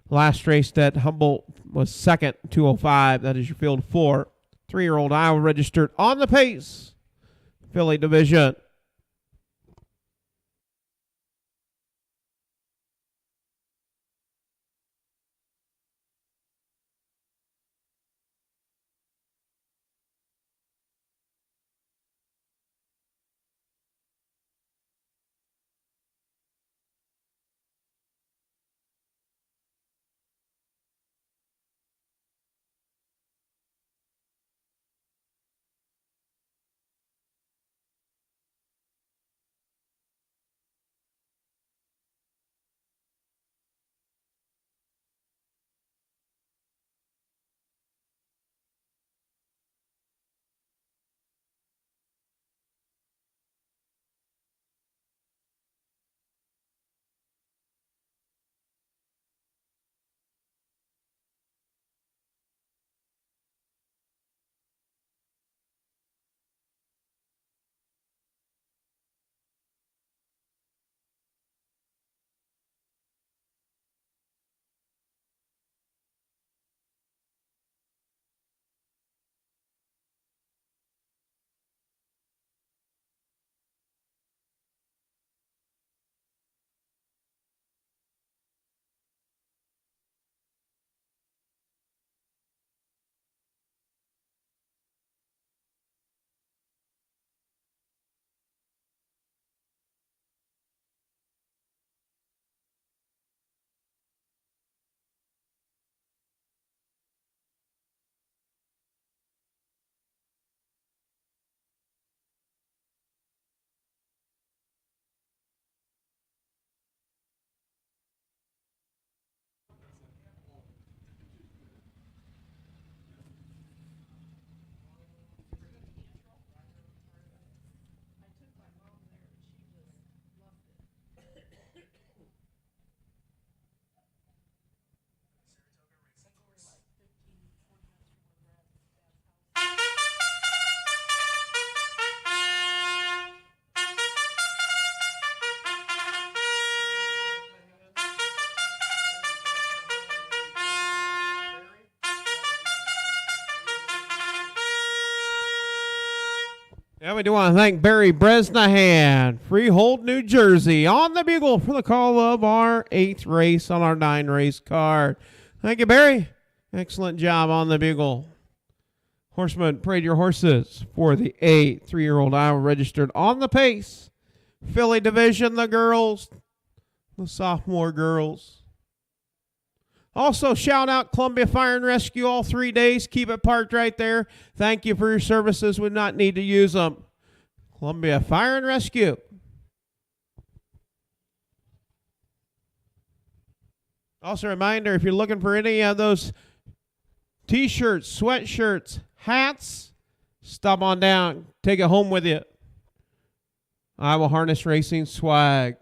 Last race at Humboldt was 2nd, 2:05. That is your field of 4. 3-year-old Iowa registered on the pace. Filly division. And we do want to thank Barry Bresnahan, Freehold, New Jersey, on the bugle for the call of our 8th race on our 9-race card. Thank you, Barry. Excellent job on the bugle. Horseman, parade your horses for the 8th. 3-year-old Iowa registered on the pace. Filly division, the girls, the sophomore girls. Also, shout out Columbia Fire and Rescue all 3 days. Keep it parked right there. Thank you for your services. Would not need to use them. Columbia Fire and Rescue. Also, a reminder, if you're looking for any of those T-shirts, sweatshirts, hats, stop on down. Take it home with you. Iowa Harness Racing swag.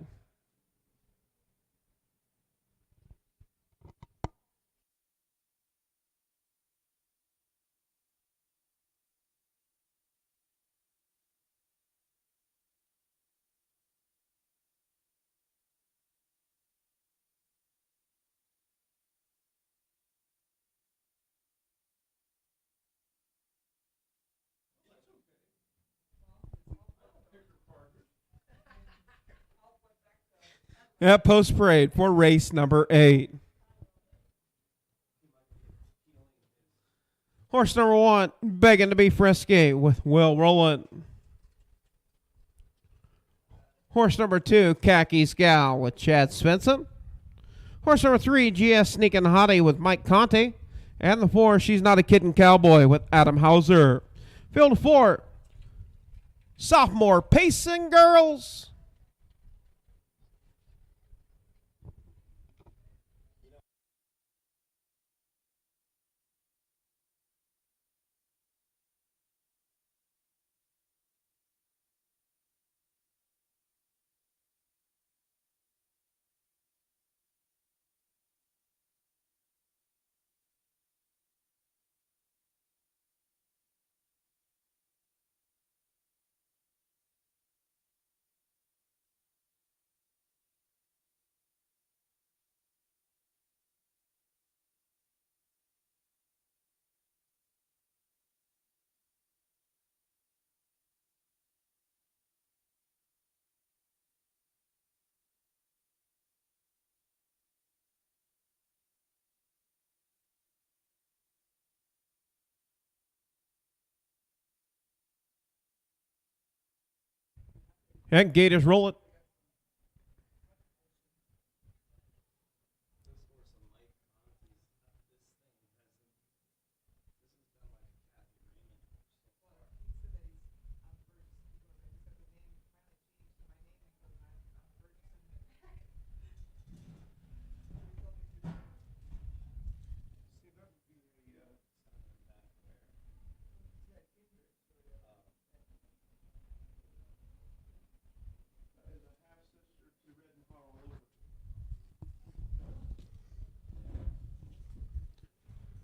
At post parade for race number 8. Horse number 1, Begging to Be Frisky with Will Rowland. Horse number 2, Khaki's Gal with Chad Svensson. Horse number 3, GS Sneakin' Hottie with Mike Conte. And the 4, She's Not a Kiddin' Cowboy with Adam Hauser. Field 4, sophomore Pacing Girls. And gate is rolling.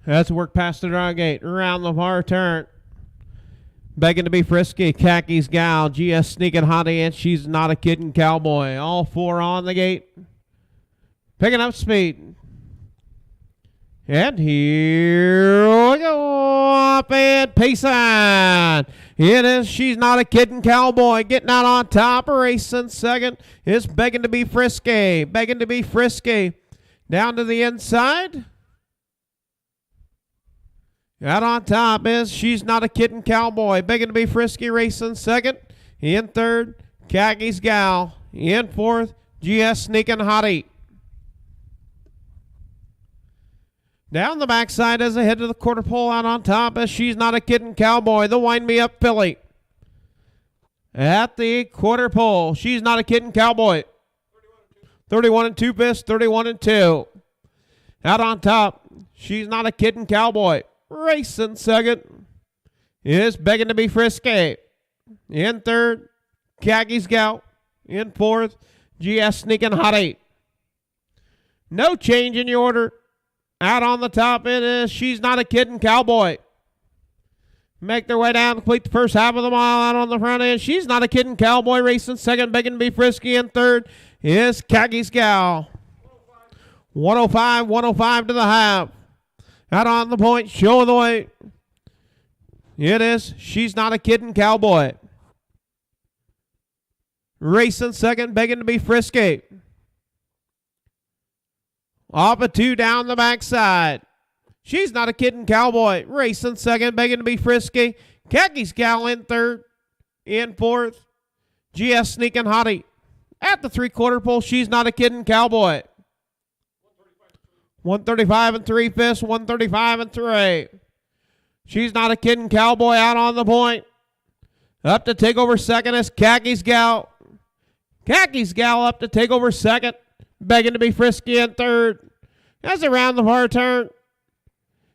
That's work past the draw gate. Around the far turn. Begging to Be Frisky. Khaki's Gal. GS Sneakin' Hottie. And She's Not a Kiddin' Cowboy. All 4 on the gate. Picking up speed. And here we go. Up and pacing. It is She's Not a Kiddin' Cowboy. Getting out on top. Racing second is Begging to Be Frisky. Begging to Be Frisky. Down to the inside. Out on top is She's Not a Kiddin' Cowboy. Begging to Be Frisky racing second. In third, Khaki's Gal. In fourth, GS Sneakin' Hottie. Down the backside as they head to the quarter pole. Out on top is She's Not a Kiddin' Cowboy. The Wind Me Up filly. At the quarter pole, She's Not a Kiddin' Cowboy. 31 and 2 fist, 31 and 2. Out on top, She's Not a Kiddin' Cowboy. Racing second is Begging to Be Frisky. In third, Khaki's Gal. In fourth, GS Sneakin' Hottie. No change in the order. Out on the top it is She's Not a Kiddin' Cowboy. Make their way down, complete the first half of the mile. Out on the front end, She's Not a Kiddin' Cowboy racing second. Begging to Be Frisky. In third is Khaki's Gal. 105 to the half. Out on the point, showing the way. It is She's Not a Kiddin' Cowboy. Racing second, Begging to Be Frisky. Off a 2 down the backside. She's Not a Kiddin' Cowboy. Racing second, Begging to Be Frisky. Khaki's Gal in third. In fourth, GS Sneakin' Hottie. At the 3/4 pole, She's Not a Kiddin' Cowboy. 135 and 3 fifths, 135 and 3. She's Not a Kiddin' Cowboy out on the point. Up to take over second is Khaki's Gal. Khaki's Gal up to take over second. Begging to Be Frisky in third. As around the far turn,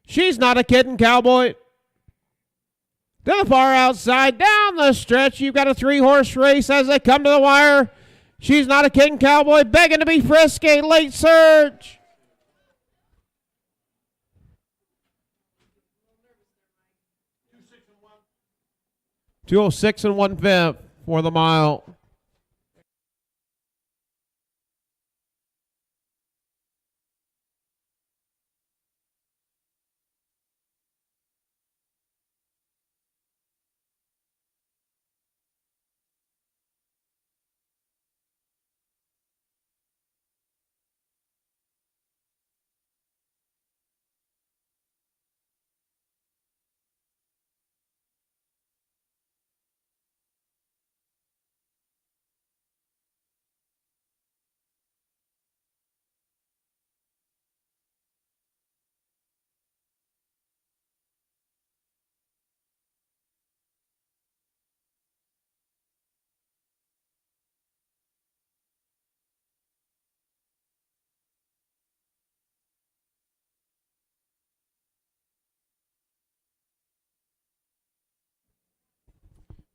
She's Not a Kiddin' Cowboy. To the far outside, down the stretch, you've got a 3-horse race as they come to the wire. She's Not a Kiddin' Cowboy. Begging to Be Frisky, late surge. 206 and 1/5 for the mile.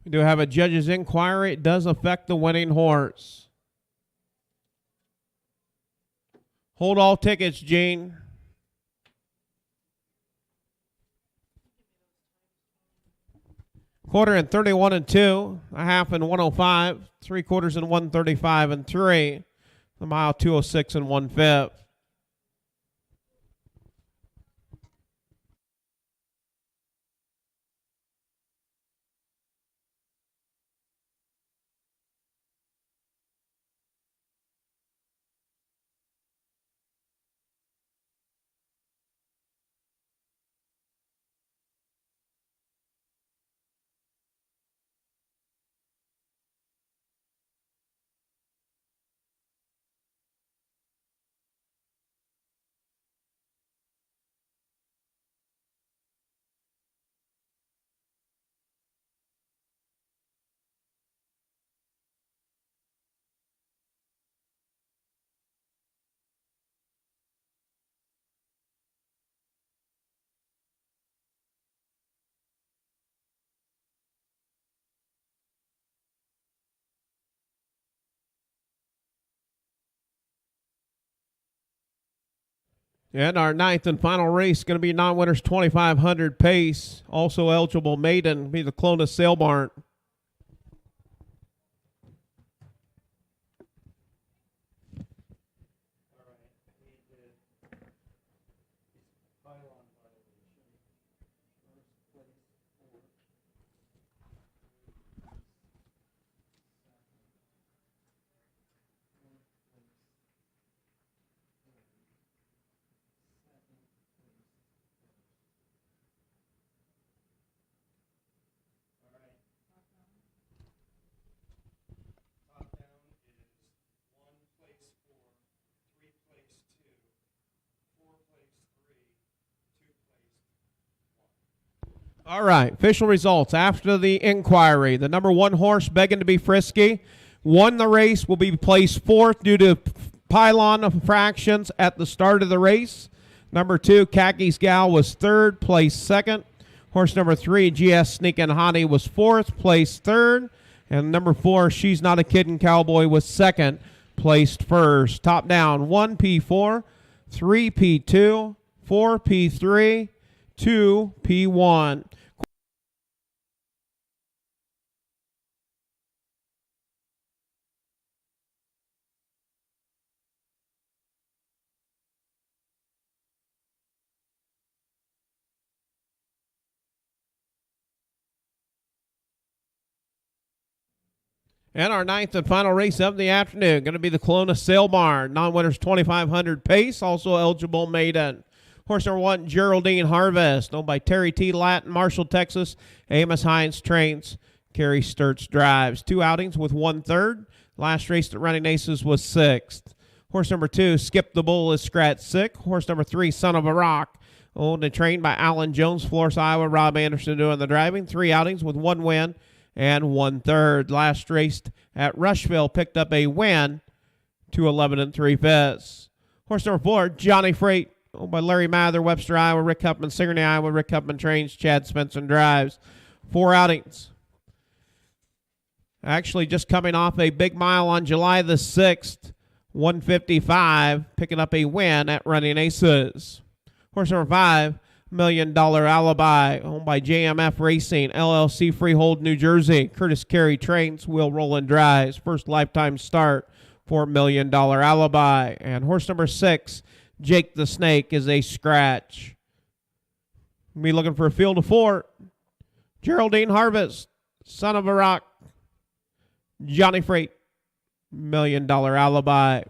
We do have a judge's inquiry. It does affect the winning horse. Hold all tickets, Gene. Quarter and 31 and 2, a half and 105, 3/4 and 135 and 3, the mile 206 and 1/5. And our ninth and final race going to be non-winners 2,500 pace. Also eligible maiden be the Clonus Sale Barn. All right, official results after the inquiry. The number 1 horse, Begging to Be Frisky, won the race, will be placed 4th due to pylon fractions at the start of the race. Number 2, Khakis Gal, was 3rd, placed 2nd. Horse number 3, GS Sneakin' Honey, was 4th, placed 3rd. And number 4, She's Not a Kiddin' Cowboy, was 2nd, placed 1st. Top down, 1P4, 3P2, 4P3, 2P1. And our ninth and final race of the afternoon, going to be the Clonus Sale Barn. Non-winners 2,500 pace, also eligible maiden. Horse number 1, Geraldine Harvest, owned by Terry T. Latin, Marshall, Texas. Amos Hines trains, Kerry Sturts drives. 2 outings with 1/3. Last race at Running Aces was 6th. Horse number 2, Skip the Bull, is scratched 6th. Horse number 3, Son of a Rock, owned and trained by Alan Jones, Florence, Iowa. Rob Anderson doing the driving. 3 outings with 1 win and 1/3. Last raced at Rushville, picked up a win, 211 3/5. Horse number 4, Johnny Freight, owned by Larry Mather, Webster, Iowa. Rick Huffman, Sigourney, Iowa. Rick Huffman trains, Chad Spencer drives. 4 outings. Actually just coming off a big mile on July the 6th, 155, picking up a win at Running Aces. Horse number 5, $1 Million Alibi, owned by JMF Racing, LLC, Freehold, New Jersey. Curtis Carey trains, Will Rowland drives. First lifetime start for $1 Million Alibi. And horse number 6, Jake the Snake, is a scratch. We'll be looking for a field of 4. Geraldine Harvest, Son of a Rock, Johnny Freight, $1 Million Alibi.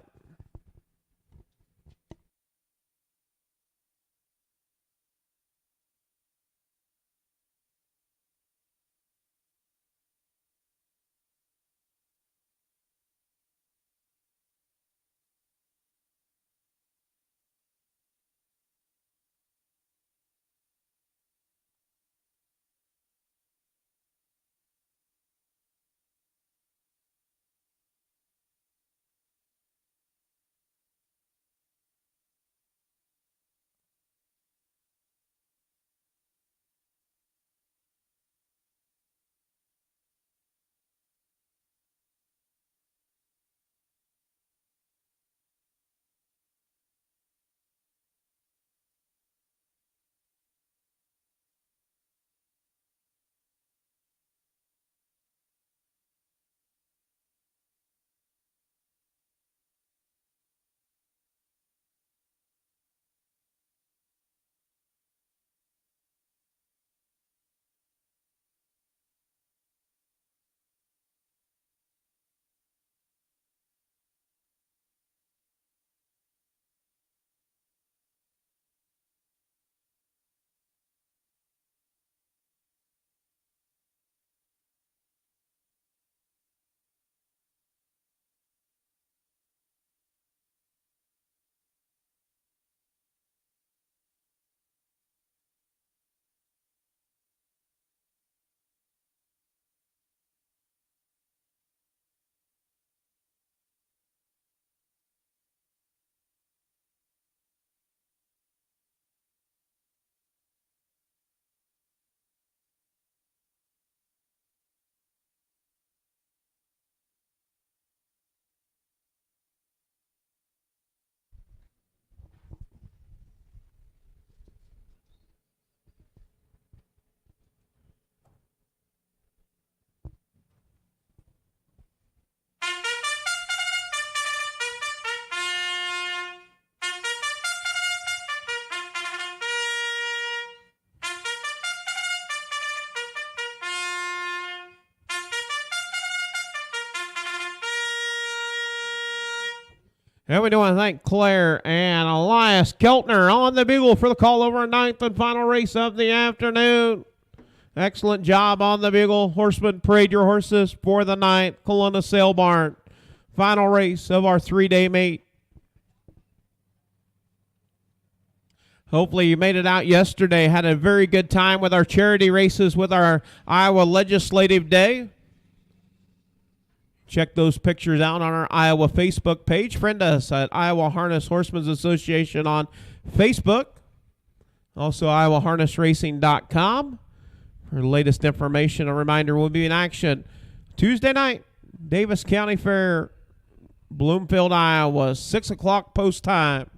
And we do want to thank Claire and Elias Keltner on the bugle for the call over ninth and final race of the afternoon. Excellent job on the bugle. Horseman, parade your horses for the ninth. Kelowna Sale Barn. Final race of our 3-day meet. Hopefully you made it out yesterday. Had a very good time with our charity races with our Iowa Legislative Day. Check those pictures out on our Iowa Facebook page. Friend us at Iowa Harness Horsemen's Association on Facebook. Also, IowaHarnessRacing.com for the latest information. A reminder, we'll be in action Tuesday night, Davis County Fair, Bloomfield, Iowa, 6 o'clock post time.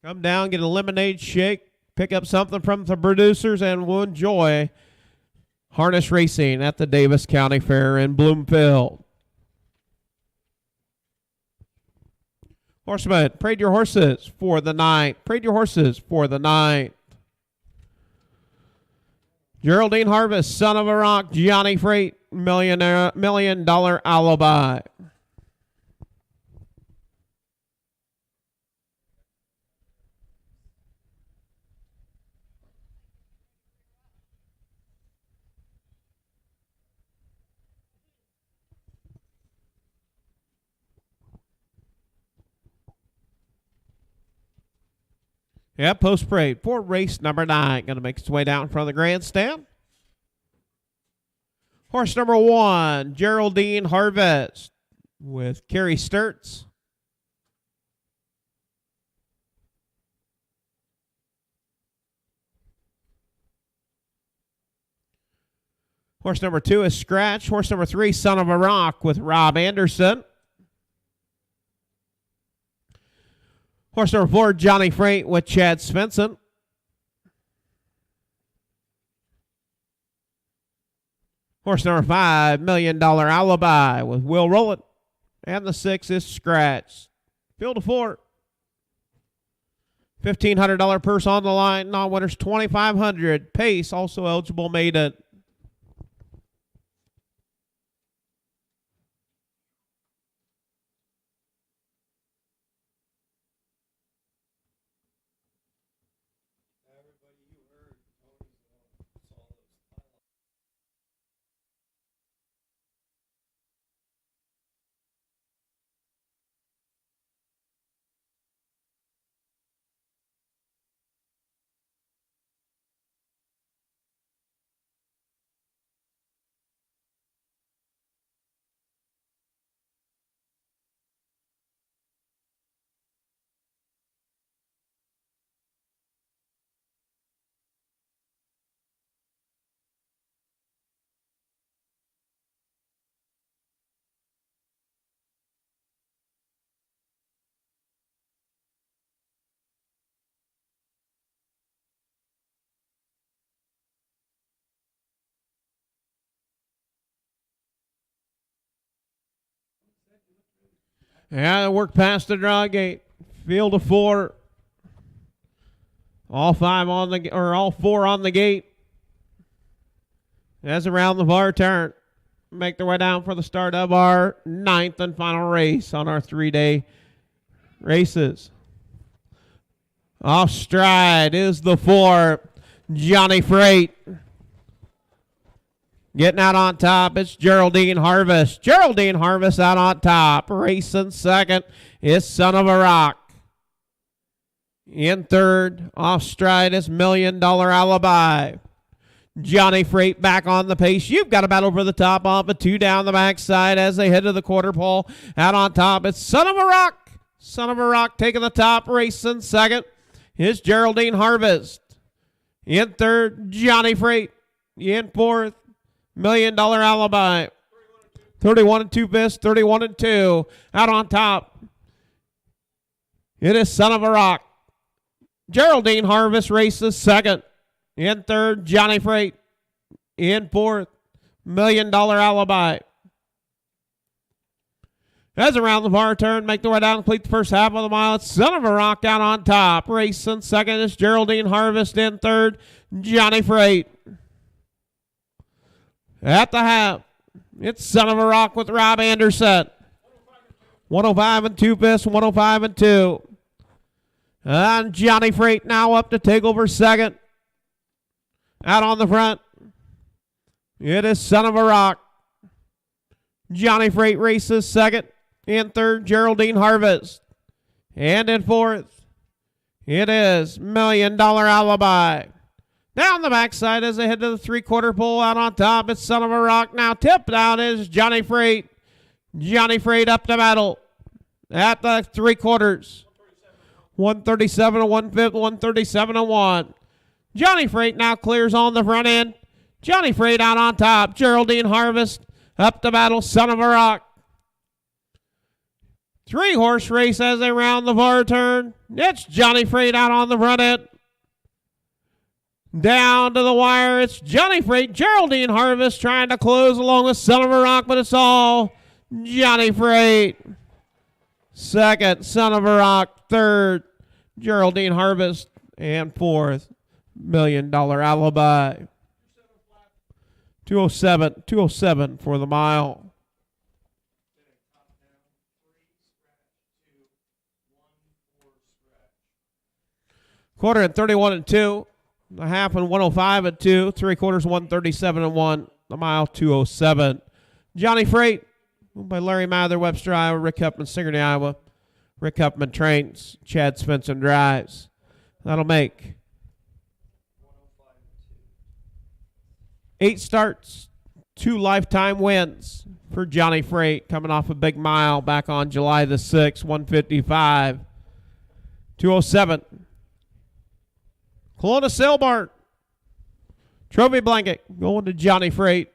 Come down, get a lemonade shake, pick up something from the producers, and we'll enjoy harness racing at the Davis County Fair in Bloomfield. Horsemen, parade your horses for the night. Parade your horses for the night. Geraldine Harvest, Son of a Rock, Johnny Freight, $1 million alibi. Yeah, post parade for race number 9. Going to make its way down in front of the grandstand. Horse number 1, Geraldine Harvest with Carrie Sturts. Horse number 2 is Scratch. Horse number 3, Son of a Rock with Rob Anderson. Horse number 4, Johnny Freight with Chad Svensson. Horse number 5, $1 million alibi with Will Rowland. And the 6 is Scratch. Field of 4. $1,500 purse on the line. Non-winners $2,500. Pace also eligible maiden. Yeah, work past the draw gate. Field of 4. All 4 on the gate. As around the bar turn, make their way down for the start of our 9th and final race on our 3-day races. Off stride is the 4, Johnny Freight. Getting out on top, it's Geraldine Harvest. Geraldine Harvest out on top. Racing second is Son of a Rock. In third, off stride is $1 million alibi. Johnny Freight back on the pace. You've got about over the top off, but 2 down the backside as they head to the quarter pole. Out on top, it's Son of a Rock. Son of a Rock taking the top, racing second is Geraldine Harvest. In third, Johnny Freight. In fourth, $1 million alibi. 31 and 2 fists, 31 and 2. Out on top, it is Son of a Rock. Geraldine Harvest races second. In third, Johnny Freight. In fourth, $1 million alibi. As around the bar turn, make the way down, complete the first half of the mile. It's Son of a Rock out on top. Racing second is Geraldine Harvest. In third, Johnny Freight. At the half, it's Son of a Rock with Rob Anderson. 105 and 2 fifths, 105 and 2. And Johnny Freight now up to take over second. Out on the front, it is Son of a Rock. Johnny Freight races second. In third, Geraldine Harvest. And in fourth, it is $1 Million Alibi. Down the backside as they head to the three-quarter pole. Out on top, it's Son of a Rock. Now tipped out is Johnny Freight. Johnny Freight up to battle at the three quarters. 137 and 1 fifth, 137 and 1. Johnny Freight now clears on the front end. Johnny Freight out on top. Geraldine Harvest up to battle, Son of a Rock. 3-horse race as they round the far turn. It's Johnny Freight out on the front end. Down to the wire, it's Johnny Freight. Geraldine Harvest trying to close along with Son of a Rock, but it's all Johnny Freight. Second, Son of a Rock. Third, Geraldine Harvest. And fourth, $1 Million Alibi. 207 for the mile. Quarter at 31 and 2. The half and 105 and 2. Three quarters 137 and 1. The mile 207. Johnny Freight by Larry Mather, Webster, Iowa. Rick Huffman, Sigourney, Iowa. Rick Huffman trains. Chad Svensson drives. That'll make 8 starts, 2 lifetime wins for Johnny Freight, coming off a big mile back on July the 6th, 155. 207. Kelowna Sailbart. Trophy blanket going to Johnny Freight.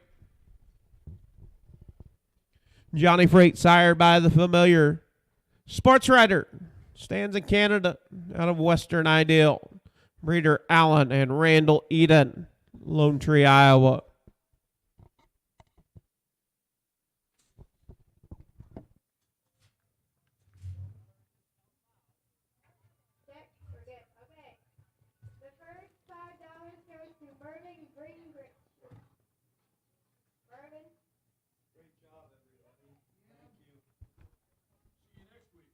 Johnny Freight, sired by the familiar sports writer. Stands in Canada out of Western Ideal. Breeder Allen and Randall Eden. Lone Tree, Iowa. Okay. The first $5 goes to Mervyn Greenberg. Mervyn. Great job, everybody. Thank you. See you next week.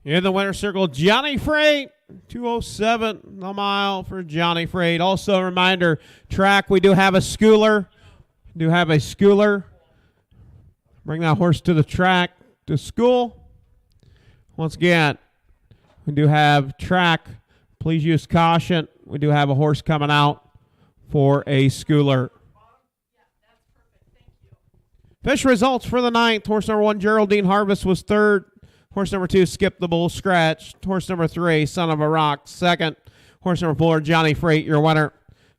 In the winner's circle, Johnny Freight. 207 the mile for Johnny Freight. Also a reminder, track, we do have a schooler. Bring that horse to the track to school. Once again, we do have track. Please use caution. We do have a horse coming out for a schooler. Fish results for the 9th. Horse number 1, Geraldine Harvest, was 3rd. Horse number 2, Skip the Bull, scratched. Horse number 3, Son of a Rock, 2nd. Horse number 4, Johnny Freight, your winner.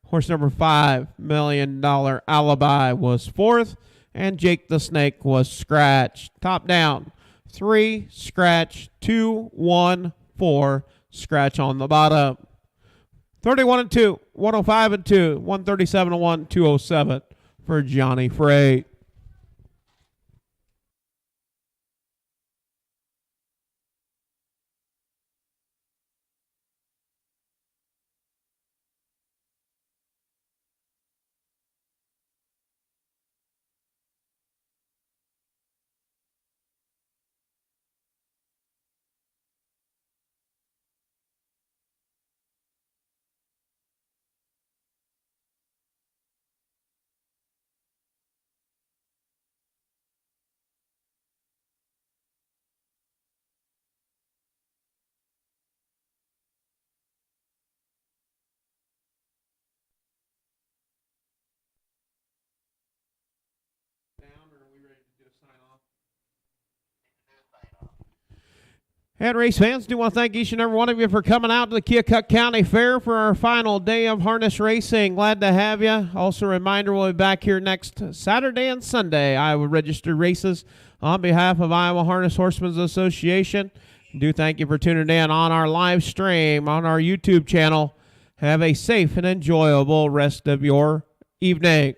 Horse number 5, $1 Million Alibi, was 4th. And Jake the Snake was scratched. Top down, 3, scratch, 2, 1, 4, scratch on the bottom. 31 and 2, 105 and 2, 137 and 1, 207 for Johnny Freight. And race fans, do want to thank each and every one of you for coming out to the Keokuk County Fair for our final day of harness racing. Glad to have you. Also, a reminder, we'll be back here next Saturday and Sunday, Iowa registered races. On behalf of Iowa Harness Horsemen's Association, do thank you for tuning in on our live stream on our YouTube channel. Have a safe and enjoyable rest of your evening.